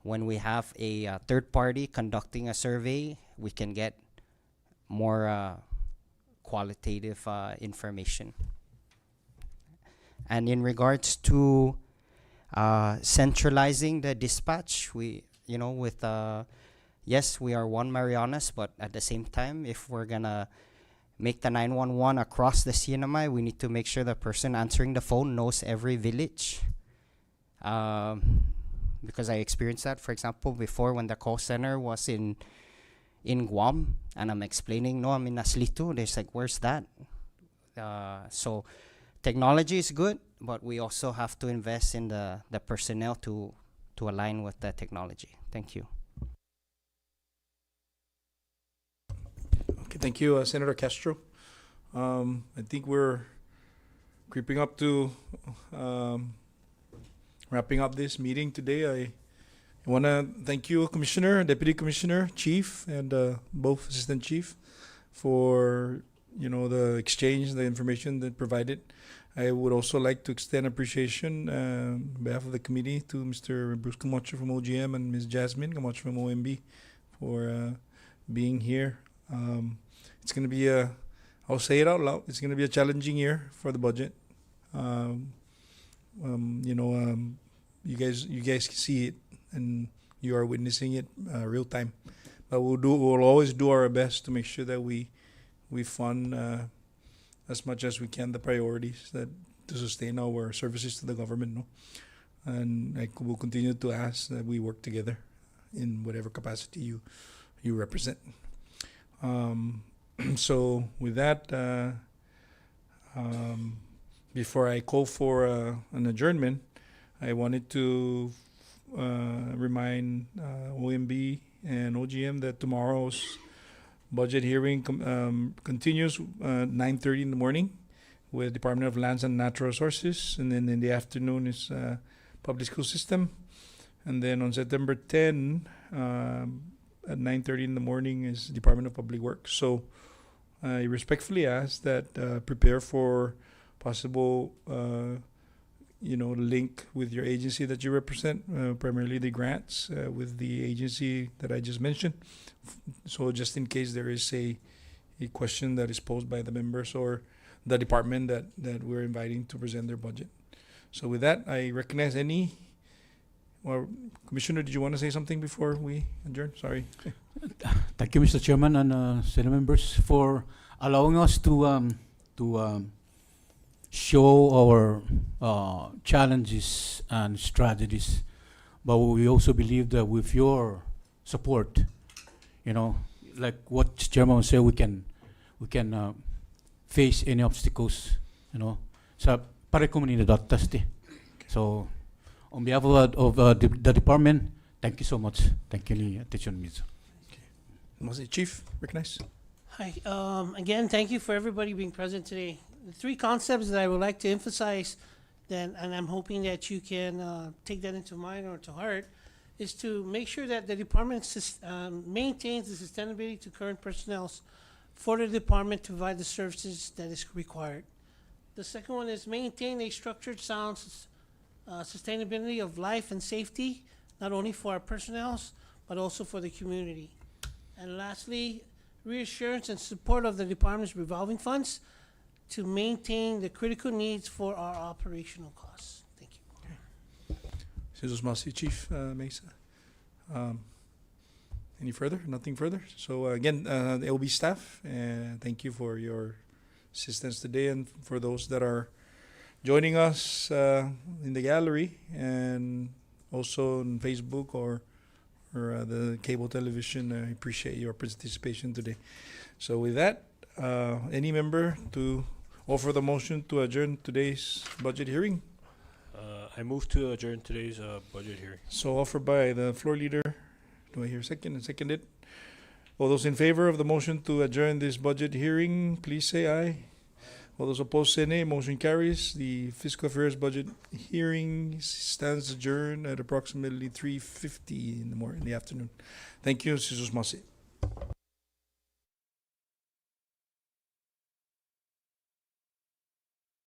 when we have a third party conducting a survey, we can get more qualitative information. And in regards to centralizing the dispatch, yes, we are one Marianas, but at the same time, if we're gonna make the 911 across the CNMI, we need to make sure the person answering the phone knows every village. Because I experienced that, for example, before, when the call center was in Guam, and I'm explaining, no, I'm in Aslito. They're like, where's that? So technology is good, but we also have to invest in the personnel to align with the technology. Thank you. Okay, thank you, Senator Castro. I think we're creeping up to wrapping up this meeting today. I want to thank you, Commissioner, Deputy Commissioner, Chief, and both Assistant Chief for the exchange, the information that provided. I would also like to extend appreciation on behalf of the committee to Mr. Bruce Camacho from OGM and Ms. Jasmine Camacho from OMB for being here. It's going to be I'll say it out loud, it's going to be a challenging year for the budget. You guys can see it, and you are witnessing it real time. But we'll always do our best to make sure that we fund as much as we can the priorities to sustain our services to the government. No? And we'll continue to ask that we work together in whatever capacity you represent. So with that, before I call for an adjournment, I wanted to remind OMB and OGM that tomorrow's budget hearing continues 9:30 in the morning with Department of Lands and Natural Resources, and then in the afternoon is Public School System, and then on September 10, at 9:30 in the morning is Department of Public Works. So I respectfully ask that prepare for possible, link with your agency that you represent, primarily the grants, with the agency that I just mentioned. So just in case there is a question that is posed by the members or the department that we're inviting to present their budget. So with that, I recognize Commissioner, did you want to say something before we adjourn? Sorry. Thank you, Mr. Chairman and Senate members, for allowing us to show our challenges and strategies. But we also believe that with your support, like what Chairman said, we can face any obstacles, sa pare komunidad tasti. So on behalf of the department, thank you so much. Thank you, ni attention, Ms. Chief, recognize. Hi, again, thank you for everybody being present today. The three concepts that I would like to emphasize, and I'm hoping that you can take that into mind or to heart, is to make sure that the department maintains the sustainability to current personnel for the department to provide the services that is required. The second one is maintain a structured, sound sustainability of life and safety, not only for our personnel, but also for the community. And lastly, reassurance and support of the department's revolving funds to maintain the critical needs for our operational costs. Thank you. Jesus Masi, Chief Mesa. Any further? Nothing further. So again, the LB staff, thank you for your assistance today, and for those that are joining us in the gallery and also on Facebook or the cable television. I appreciate your participation today. So with that, any member to offer the motion to adjourn today's budget hearing? I move to adjourn today's budget hearing. So offered by the floor leader. Do I hear second and seconded? All those in favor of the motion to adjourn this budget hearing, please say aye. All those opposed say nay. Motion carries. The Fiscal Affairs budget hearing stands adjourned at approximately 3:50 in the afternoon. Thank you, Jesus Masi.